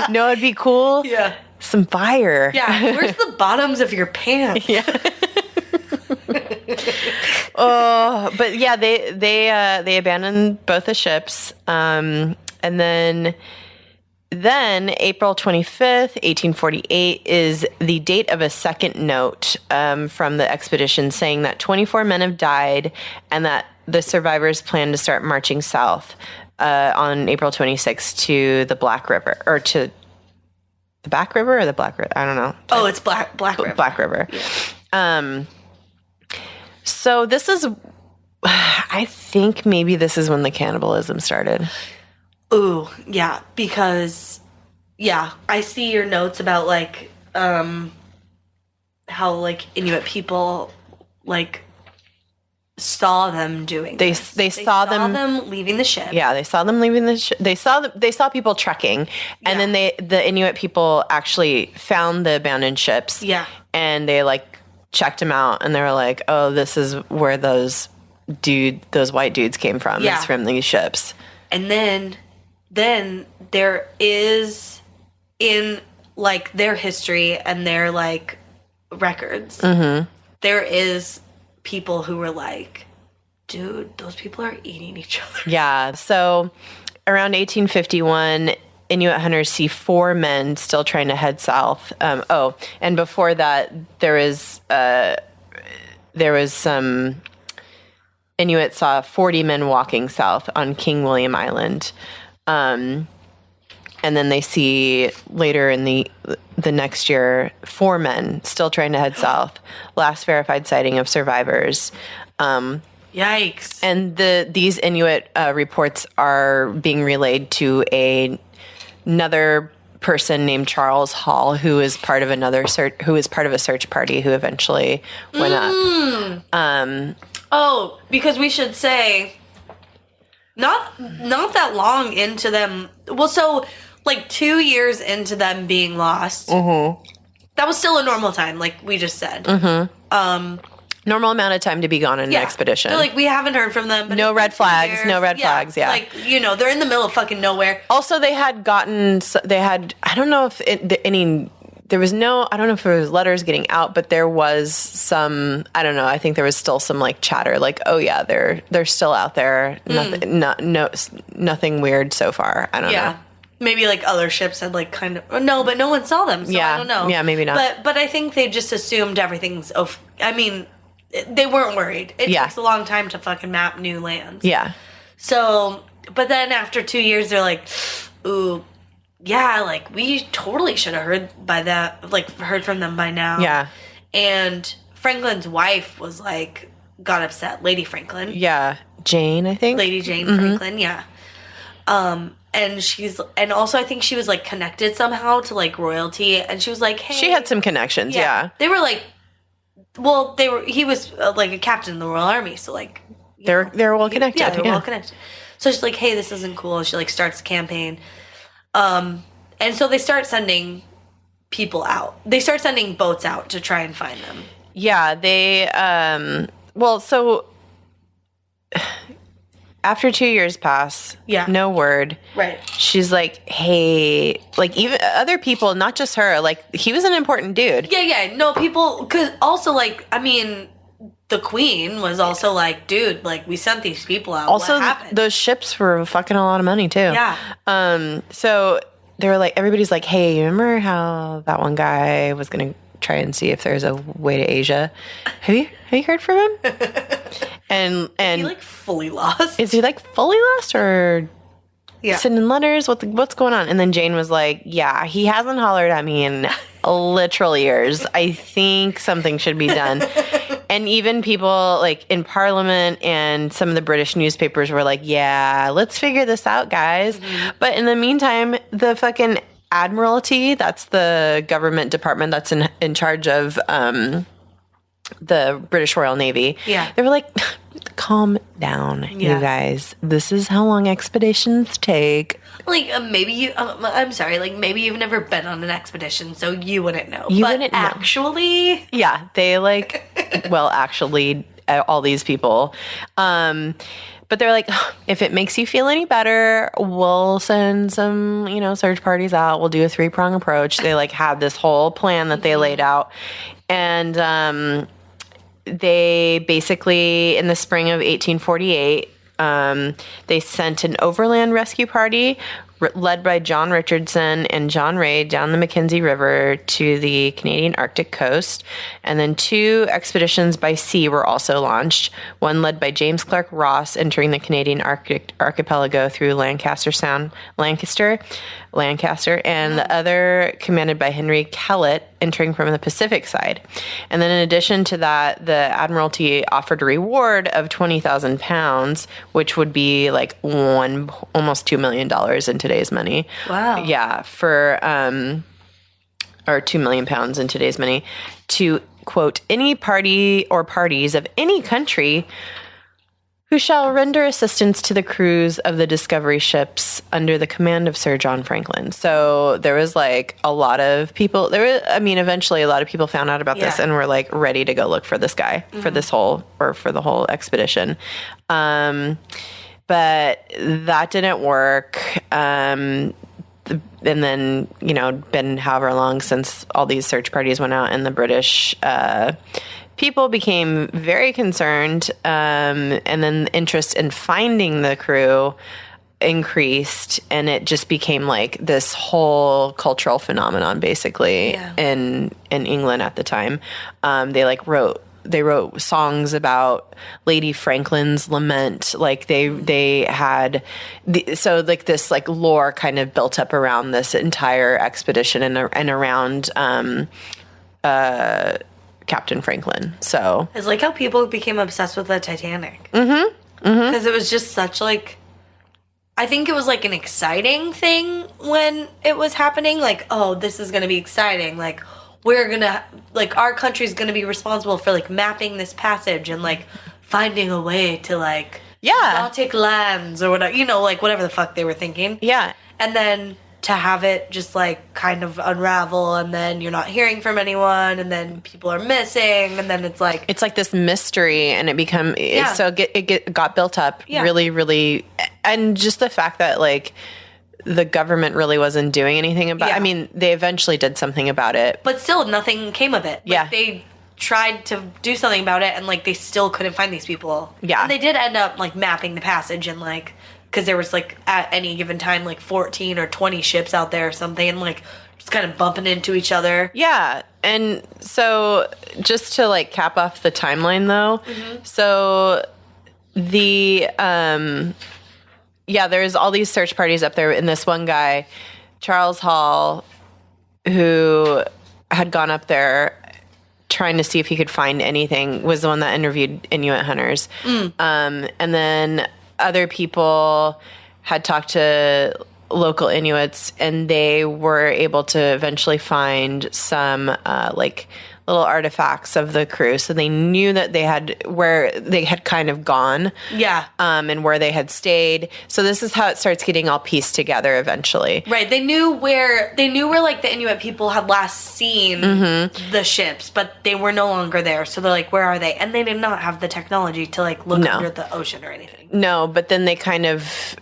No, it'd be cool. Yeah. Some fire. Yeah. Where's the bottoms of your pants? Yeah. Oh, but yeah, they abandoned both the ships, and then April 25th, 1848 is the date of a second note from the expedition saying that 24 men have died and that the survivors plan to start marching south on April 26th to the Black River, or to the Back River or the Black River. I don't know. Oh, it's Black River. Black River. Yeah. So this is, I think maybe this is when the cannibalism started. Ooh, yeah, because, I see your notes about, like, how, like, Inuit people, like, saw them doing they this. They saw them leaving the ship. Yeah, they saw them leaving the ship. They saw people trekking, and then the Inuit people actually found the abandoned ships. Yeah, and they like checked them out, and they were like, "Oh, this is where those white dudes came from. Yeah. It's from these ships." And then there is in like their history and their like records. Mm-hmm. There is people who were like, dude, those people are eating each other. Yeah. So around 1851, Inuit hunters see 4 men still trying to head south. And before that, there was some Inuit saw 40 men walking south on King William Island. And then they see later in the next year 4 men still trying to head south. Last verified sighting of survivors. Yikes! And these Inuit reports are being relayed to another person named Charles Hall, who is part of a search party who eventually went up. Because we should say, not that long into them. Well, so like 2 years into them being lost. Mm-hmm. That was still a normal time, like we just said. Mm-hmm. Normal amount of time to be gone in an expedition. They're like, we haven't heard from them. But no red flags. No red flags. Yeah. Like, they're in the middle of fucking nowhere. Also, I don't know if there was I don't know if there was letters getting out, but there was some, I don't know, I think there was still some like chatter, like, oh yeah, they're still out there. Nothing weird so far. I don't know. Maybe like other ships had like kind of, but no one saw them. So I don't know. Yeah, maybe not. But I think they just assumed everything's, they weren't worried. It takes a long time to fucking map new lands. Yeah. So, but then after 2 years, they're like, ooh, yeah, like we totally should have heard from them by now. Yeah. And Franklin's wife was like, got upset. Lady Franklin. Yeah. Jane, I think. Lady Jane Franklin, yeah. And also I think she was like connected somehow to like royalty, and she was like, hey. She had some connections, yeah. They were like, he was like a captain in the Royal Army, so like. They were well connected. Yeah, they were well connected. So she's like, hey, this isn't cool. She like starts a campaign. And so they start sending people out. They start sending boats out to try and find them. Yeah, they, so after 2 years pass, no word. Right. She's like, hey, like even other people, not just her, like he was an important dude. Yeah. No, people, because also like, the queen was also like, dude, like we sent these people out. Also, what happened? Those ships were fucking a lot of money too. Yeah. So they were like, everybody's like, hey, you remember how that one guy was going to try and see if there's a way to Asia? Have you heard from him? And is he like fully lost? Is he like fully lost or sending letters? What's going on? And then Jane was like, yeah, he hasn't hollered at me in literal years. I think something should be done. And even people like in Parliament and some of the British newspapers were like, yeah, let's figure this out, guys. Mm-hmm. But in the meantime, the fucking Admiralty, that's the government department that's in charge of the British Royal Navy. Yeah. They were like, calm down, you guys. This is how long expeditions take. Like, maybe I'm sorry, like, maybe you've never been on an expedition, so you wouldn't know. Wouldn't know. Actually... Yeah, they, like, all these people. But they're like, if it makes you feel any better, we'll send some, search parties out. We'll do a 3-prong approach. They, like, had this whole plan that they laid out. And they basically, in the spring of 1848... they sent an overland rescue party led by John Richardson and John Ray down the Mackenzie River to the Canadian Arctic coast. And then 2 expeditions by sea were also launched, one led by James Clark Ross entering the Canadian Arctic archipelago through Lancaster, and the other commanded by Henry Kellett entering from the Pacific side. And then in addition to that, the Admiralty offered a reward of £20,000, which would be like almost $2 million in today's money. Wow. Yeah, for or 2 million pounds in today's money, to quote, any party or parties of any country who shall render assistance to the crews of the Discovery ships under the command of Sir John Franklin. So there was like a lot of people eventually a lot of people found out about this and were like ready to go look for this guy for the whole expedition. But that didn't work. And then, been however long since all these search parties went out, and the British people became very concerned, and then the interest in finding the crew increased, and it just became like this whole cultural phenomenon, basically, in England at the time. They wrote songs about Lady Franklin's lament. Like they had this like lore kind of built up around this entire expedition and around Captain Franklin. So it's like how people became obsessed with the Titanic. Because it was just such like, I think it was like an exciting thing when it was happening. Like, oh, this is going to be exciting. Like, we're going to, like, our country's going to be responsible for like mapping this passage and like finding a way to like exotic lands or whatever, like whatever the fuck they were thinking. Yeah. And then to have it just like kind of unravel, and then you're not hearing from anyone, and then people are missing, and then it's like this mystery, and it got built up really, really, and just the fact that like the government really wasn't doing anything about. I mean, they eventually did something about it, but still nothing came of it. Like, they tried to do something about it, and like they still couldn't find these people. And they did end up like mapping the passage, and like, because there was, like, at any given time, like, 14 or 20 ships out there or something, and, like, just kind of bumping into each other. Yeah. And so, just to, like, cap off the timeline, though, so there's all these search parties up there, and this one guy, Charles Hall, who had gone up there trying to see if he could find anything, was the one that interviewed Inuit hunters. And then other people had talked to local Inuits, and they were able to eventually find some like little artifacts of the crew. So they knew that where they had kind of gone. And where they had stayed. So this is how it starts getting all pieced together eventually. Right. They knew where like the Inuit people had last seen the ships, but they were no longer there. So they're like, where are they? And they did not have the technology to like look under the ocean or anything. No, but then they kind of,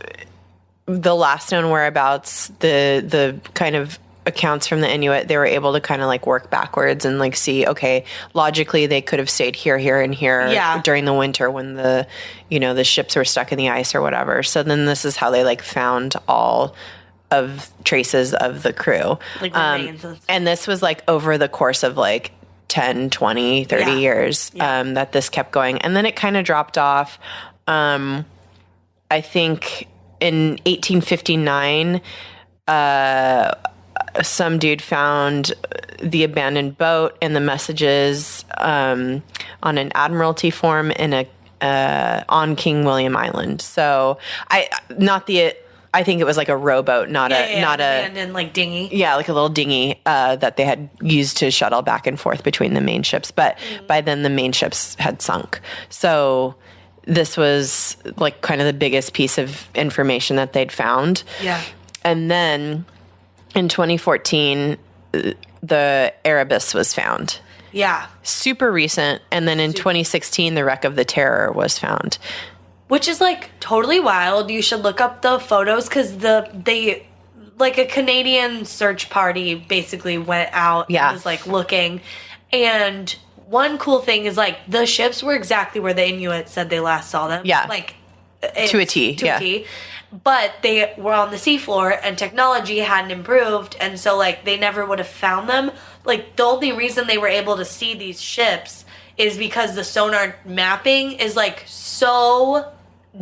the last known whereabouts, the kind of accounts from the Inuit, they were able to kind of like work backwards and like see, okay, logically they could have stayed here, here, and here during the winter when the ships were stuck in the ice or whatever. So then this is how they like found all of traces of the crew. Like remains. And this was like over the course of like 10, 20, 30 years that this kept going. And then it kind of dropped off. I think in 1859, some dude found the abandoned boat and the messages on an admiralty form in on King William Island. So I think it was like a rowboat, not a abandoned like dinghy. Yeah, like a little dinghy that they had used to shuttle back and forth between the main ships. But by then the main ships had sunk. So this was like kind of the biggest piece of information that they'd found. Yeah. And then in 2014, the Erebus was found. Yeah. Super recent. And then in 2016, the wreck of the Terror was found. Which is, like, totally wild. You should look up the photos because they like, a Canadian search party basically went out and was, like, looking. And one cool thing is, like, the ships were exactly where the Inuit said they last saw them. Yeah. Like, to a T. To a T. But they were on the seafloor, and technology hadn't improved, and so, like, they never would have found them. Like, the only reason they were able to see these ships is because the sonar mapping is, like, so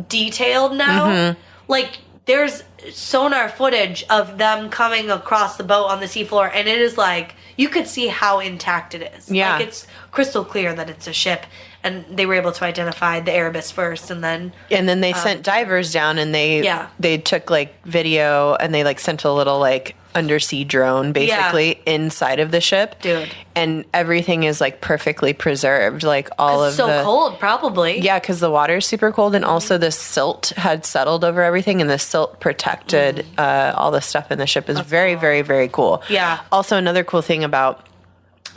detailed now. Like, there's sonar footage of them coming across the boat on the seafloor, and it is, like, you could see how intact it is. Yeah. Like, it's crystal clear that it's a ship. And they were able to identify the Erebus first, and then they sent divers down, and they took like video, and they like sent a little like undersea drone basically inside of the ship. Dude. And everything is like perfectly preserved. Like all of so cold, probably. Yeah, because the water is super cold. And also the silt had settled over everything. And the silt protected all the stuff in the ship. Is very, very, very cool. Yeah. Also, another cool thing about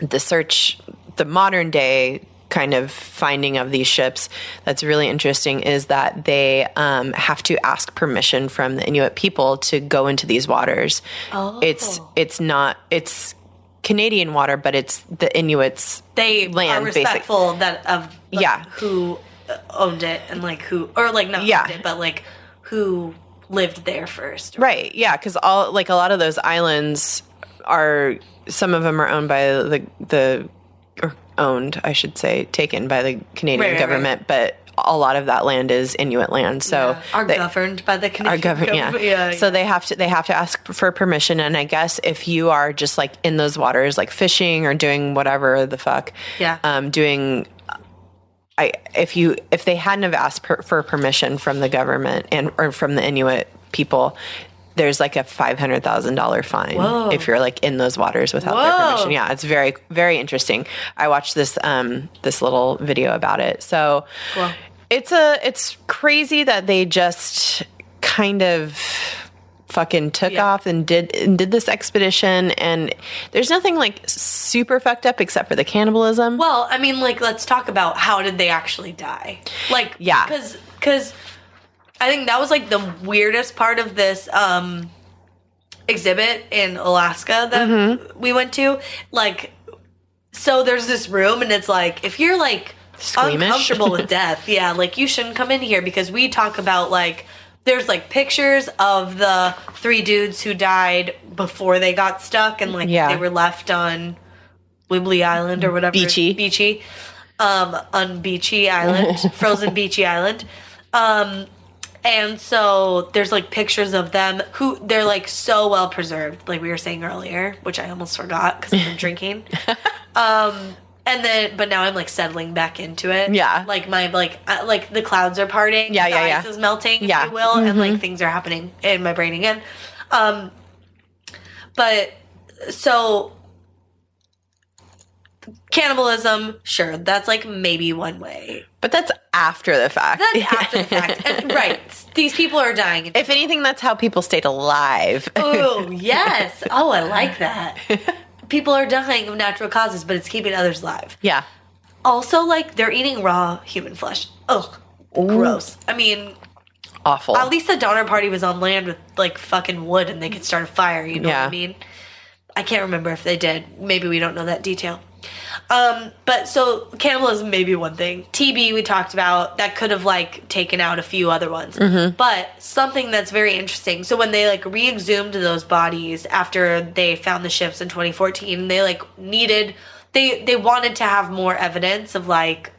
the modern day kind of finding of these ships that's really interesting is that they have to ask permission from the Inuit people to go into these waters. Oh. It's Canadian water, but it's the Inuits' they land. Are respectful of yeah, who owned it and like who, or like not owned it, but like who lived there first. Right. Yeah, because a lot of those islands are, some of them are owned by taken by the Canadian government, but a lot of that land is Inuit land. So governed by the Canadian government. Yeah. So they have to ask for permission. And I guess if you are just like in those waters, like fishing or doing whatever the fuck, if they hadn't have asked for permission from the government or from the Inuit people, there's like a $500,000 fine if you're like in those waters without their permission. Yeah, it's very, very interesting. I watched this little video about it. So it's crazy that they just kind of fucking took off and did this expedition, and there's nothing like super fucked up except for the cannibalism. Well, I mean, like, let's talk about how did they actually die? Like, because I think that was like the weirdest part of this exhibit in Alaska that we went to. Like, so there's this room, and it's like, if you're like squeamish, uncomfortable with death, like you shouldn't come in here, because we talk about like, there's like pictures of the 3 dudes who died before they got stuck, and like they were left on Wibbly Island or whatever. Beachy. On Beachy Island, frozen Beachy Island. And so there's like pictures of them who they're like so well preserved, like we were saying earlier, which I almost forgot because I've been drinking. But now I'm like settling back into it. Yeah. Like my like the clouds are parting. The ice is melting, if you will, and like things are happening in my brain again. But so cannibalism, sure, that's like maybe one way. But that's after the fact. That's after the fact. And, right. These people are dying. If anything, that's how people stayed alive. Oh, yes. Oh, I like that. People are dying of natural causes, but it's keeping others alive. Yeah. Also, like, they're eating raw human flesh. Ugh. Ooh. Gross. I mean, awful. At least the Donner Party was on land with, like, fucking wood and they could start a fire, you know what I mean? I can't remember if they did. Maybe we don't know that detail. But so cannibalism may be one thing. TB we talked about, that could have like taken out a few other ones. Mm-hmm. But something that's very interesting. So when they like re-exhumed those bodies after they found the ships in 2014, they like they wanted to have more evidence of like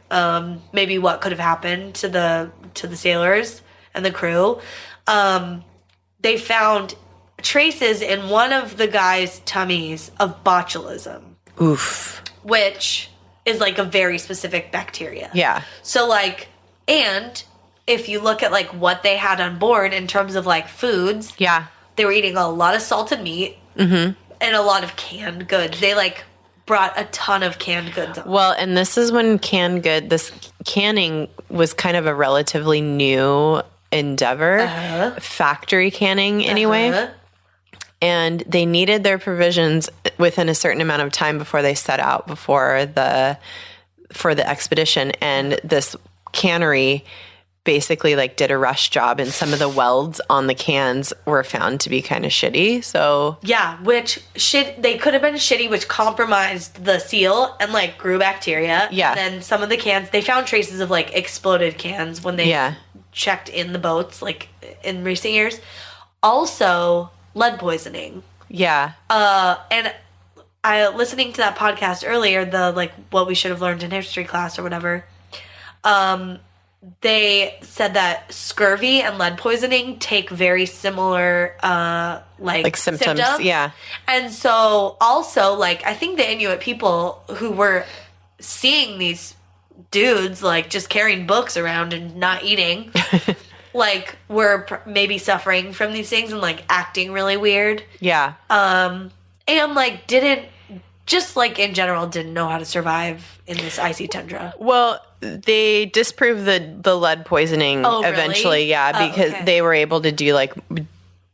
maybe what could have happened to the sailors and the crew. They found traces in one of the guys' tummies of botulism. Oof. Which is like a very specific bacteria. Yeah. So like, and if you look at like what they had on board in terms of like foods, they were eating a lot of salted meat and a lot of canned goods. They like brought a ton of canned goods on. Well, and this is when this canning was kind of a relatively new endeavor. Factory canning anyway. And they needed their provisions within a certain amount of time before they set out for the expedition. And this cannery basically like did a rush job, and some of the welds on the cans were found to be kind of shitty. So they could have been shitty, which compromised the seal and like grew bacteria. Yeah. And then some of the cans, they found traces of like exploded cans when they checked in the boats, like in recent years. Also, lead poisoning. Yeah. And I listening to that podcast earlier, the like what we should have learned in history class or whatever. They said that scurvy and lead poisoning take very similar like symptoms. Yeah. And so also like I think the Inuit people who were seeing these dudes like just carrying books around and not eating like, were maybe suffering from these things and, like, acting really weird. Yeah. And, like, just, like, in general, didn't know how to survive in this icy tundra. Well, they disproved the lead poisoning eventually, really? yeah, because they were able to do, like,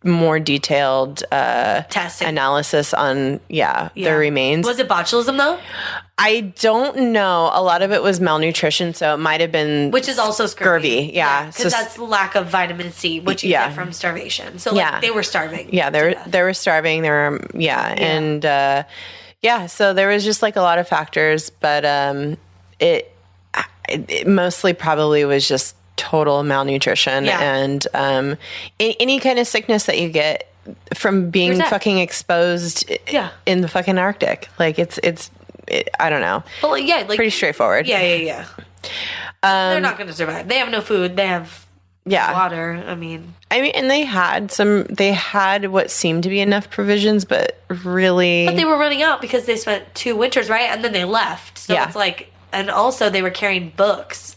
more detailed testing analysis on their remains. Was it botulism though? I don't know. A lot of it was malnutrition, so it might have been, which is also scurvy. Yeah, because that's lack of vitamin C, which you get from starvation. So like they were starving. Yeah, they were starving. They were and so there was just like a lot of factors, but it mostly probably was just total malnutrition and any kind of sickness that you get from being fucking exposed in the fucking Arctic. Like it's I don't know. Well, like pretty straightforward. Yeah. They're not going to survive. They have no food. They have water. I mean, and they had what seemed to be enough provisions, but they were running out because they spent 2 winters, right? And then they left. So it's like, and also they were carrying books.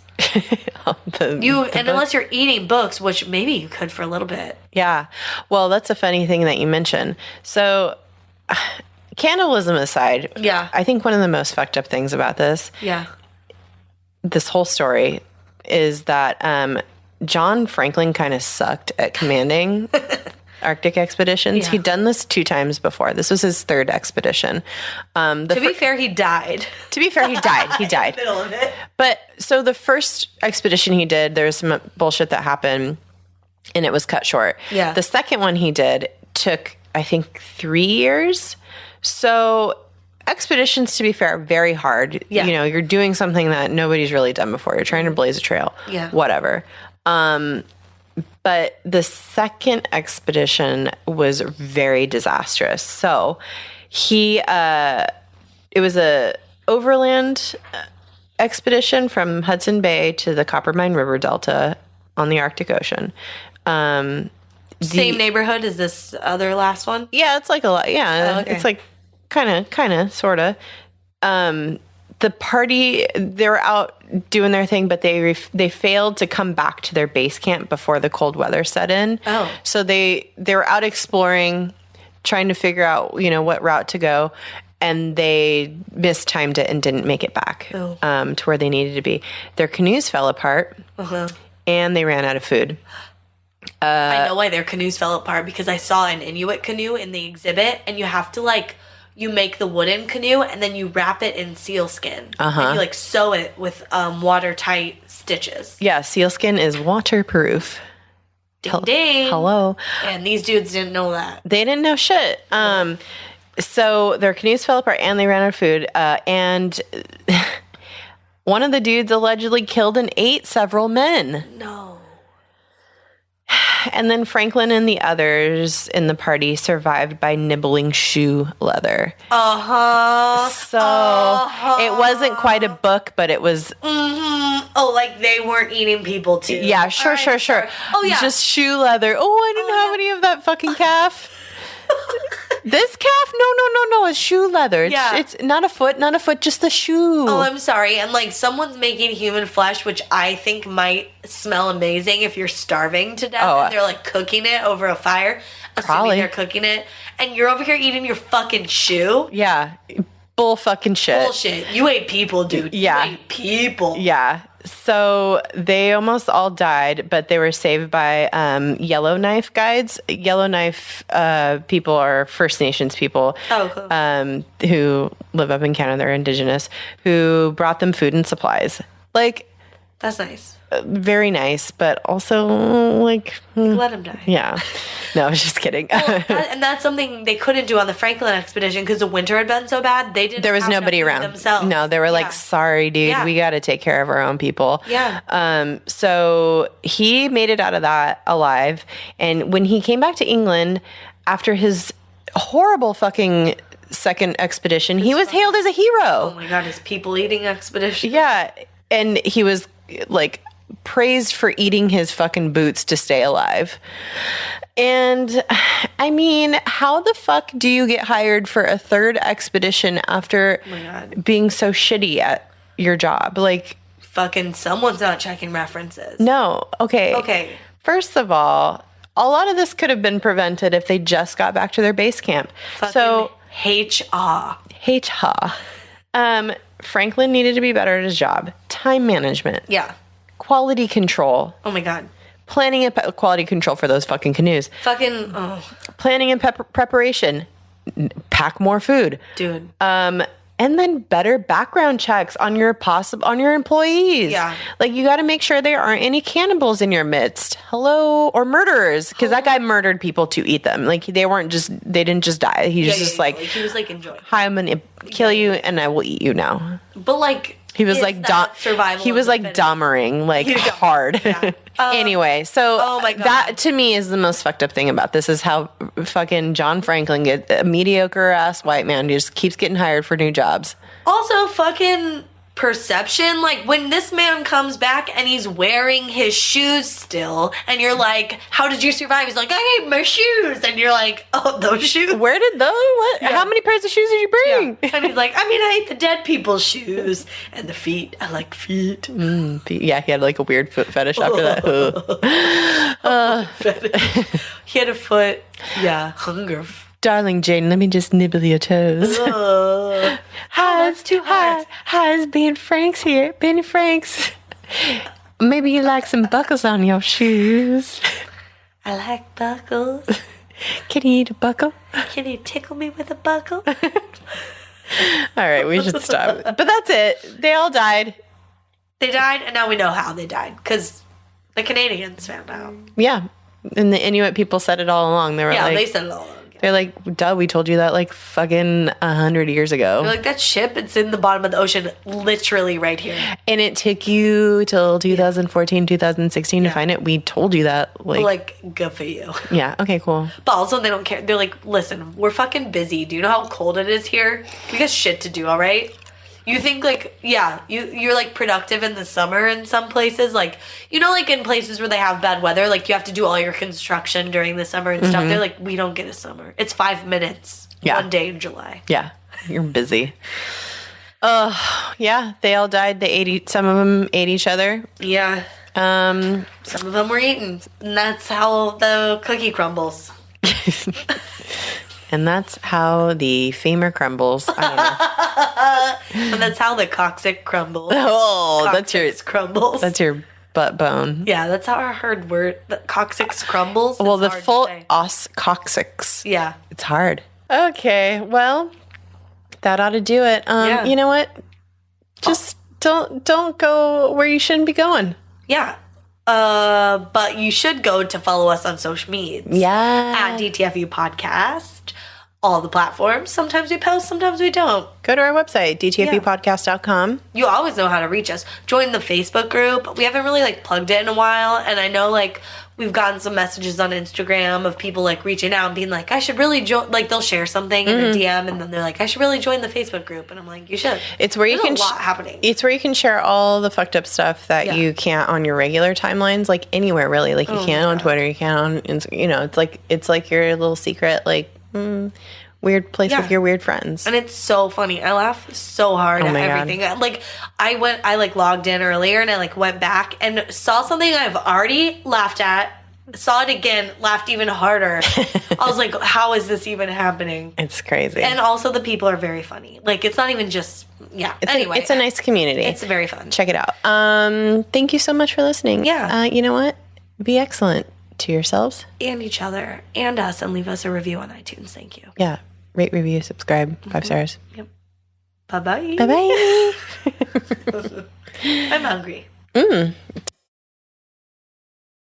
Unless you're eating books, which maybe you could for a little bit. Yeah. Well, that's a funny thing that you mention. So, cannibalism aside, I think one of the most fucked up things about this, this whole story, is that John Franklin kind of sucked at commanding Arctic expeditions. He'd done this 2 times before. This was his 3rd expedition. To be fair, he died. He died. He died. In the middle of it. But so the first expedition he did, there was some bullshit that happened, and it was cut short. Yeah. The second one he did took, I think, 3 years. So expeditions, to be fair, are very hard. Yeah. You know, you're doing something that nobody's really done before. You're trying to blaze a trail. Yeah. Whatever. But the second expedition was very disastrous. So it was a overland expedition from Hudson Bay to the Coppermine River Delta on the Arctic Ocean. Same neighborhood as this other last one? Yeah, it's like a lot. Yeah, oh, okay. It's like kind of, sort of. The party, they were out doing their thing, but they failed to come back to their base camp before the cold weather set in. Oh. So they were out exploring, trying to figure out, what route to go, and they mistimed it and didn't make it back to where they needed to be. Their canoes fell apart, and they ran out of food. I know why their canoes fell apart, because I saw an Inuit canoe in the exhibit, and you have to, you make the wooden canoe, and then you wrap it in sealskin. And you, sew it with watertight stitches. Yeah, sealskin is waterproof. Ding, ding. Hello. And these dudes didn't know that. They didn't know shit. So their canoes fell apart, and they ran out of food. And one of the dudes allegedly killed and ate several men. No. And then Franklin and the others in the party survived by nibbling shoe leather. So it wasn't quite a book, but it was... Oh, they weren't eeting people too. Yeah, sure. Oh, yeah. Just shoe leather. Oh, I didn't have any of that fucking calf. This calf? No. It's shoe leather. It's not a foot, just the shoe. Oh, I'm sorry. And someone's making human flesh, which I think might smell amazing if you're starving to death. And they're cooking it over a fire. Assuming they're cooking it. And you're over here eating your fucking shoe. Yeah. Bull fucking shit. Bullshit. You ate people, dude. Yeah. You ate people. Yeah. So they almost all died, but they were saved by Yellowknife guides. Yellowknife people are First Nations people who live up in Canada. They're indigenous, who brought them food and supplies. That's nice. Very nice, but also let them die. Yeah. No, I was just kidding. And that's something they couldn't do on the Franklin expedition because the winter had been so bad. There was nobody around themselves. No, they were sorry, dude, we got to take care of our own people. Yeah. So he made it out of that alive, and when he came back to England after his horrible fucking second expedition, he was hailed as a hero. Oh my god, his people eating expedition. Yeah, and he was praised for eating his fucking boots to stay alive. And I mean, how the fuck do you get hired for a 3rd expedition after being so shitty at your job? Fucking someone's not checking references. No. Okay. First of all, a lot of this could have been prevented if they just got back to their base camp. So HR. Franklin needed to be better at his job. Time management. Yeah. Quality control. Oh my God. Planning and quality control for those fucking canoes. Planning and preparation. Pack more food. Dude. And then better background checks on your employees. Yeah. Like, you got to make sure there aren't any cannibals in your midst. Or murderers. Because that guy murdered people to eat them. Like, they didn't just die. He was just like, he was like, enjoy. Hi, I'm going to kill you and I will eat you now. But like, he was like, survival. He was like dumbering, like hard. Yeah. Anyway, so oh my God. That to me is the most fucked up thing about this is how fucking John Franklin, a mediocre ass white man, just keeps getting hired for new jobs. Also, fucking perception. Like, when this man comes back and he's wearing his shoes still, and you're like, how did you survive? He's like, I ate my shoes. And you're like, oh, those shoes? Where did those? What? Yeah. How many pairs of shoes did you bring? Yeah. And he's like, I ate the dead people's shoes and the feet. I like feet. Feet. Yeah, he had like a weird foot fetish after that. He had a foot. Yeah, hunger. Darling Jane, let me just nibble your toes. That's too hard. How's Ben Franks here? Benny Franks. Maybe you like some buckles on your shoes. I like buckles. Can you eat a buckle? Can you tickle me with a buckle? All right, we should stop. But that's it. They all died. They died, and now we know how they died, because the Canadians found out. Yeah. And the Inuit people said it all along. They were they said it all along. They're like, duh, we told you that like fucking 100 years ago. They're like, that ship, it's in the bottom of the ocean, literally right here. And it took you till 2014, 2016 to find it. We told you that. Like, good for you. Yeah, okay, cool. But also, they don't care. They're like, listen, we're fucking busy. Do you know how cold it is here? We got shit to do, all right? You think, like, you're, like, productive in the summer in some places. Like, you know, like, in places where they have bad weather, like, you have to do all your construction during the summer and stuff. They're like, we don't get a summer. It's 5 minutes one day in July. Yeah, you're busy. Yeah, they all died. Some of them ate each other. Yeah. Some of them were eaten. And that's how the cookie crumbles. And that's how the femur crumbles. I don't know. And that's how the coccyx crumbles. Oh, crumbles. That's your butt bone. Yeah, that's how I heard word. The coccyx crumbles. Well, the full os coccyx. Yeah, it's hard. Okay, well, that ought to do it. You know what? Just don't go where you shouldn't be going. Yeah. But you should go to follow us on social media. Yeah. At DTFU Podcast. All the platforms. Sometimes we post, sometimes we don't. Go to our website, dtfupodcast.com. You always know how to reach us. Join the Facebook group. We haven't really, like, plugged it in a while. And I know, like, we've gotten some messages on Instagram of people, like, reaching out and being like, I should really join. Like, they'll share something in a DM and then they're like, I should really join the Facebook group. And I'm like, you should. It's where There's a lot happening. It's where you can share all the fucked up stuff that you can't on your regular timelines, like anywhere really. Like, you can't on Twitter, you can't on, you know, it's like your little secret, like, weird place with your weird friends. And it's so funny. I laugh so hard at everything. God. Like, I logged in earlier and I, like, went back and saw something I've already laughed at, saw it again, laughed even harder. I was like, how is this even happening? It's crazy. And also the people are very funny. Like, it's not even just, it's a nice community. It's very fun. Check it out. Thank you so much for listening. Yeah. You know what? Be excellent to yourselves. And each other. And us. And leave us a review on iTunes. Thank you. Yeah. Rate, review, subscribe. 5 stars. Yep. Bye-bye. Bye-bye. I'm hungry. It's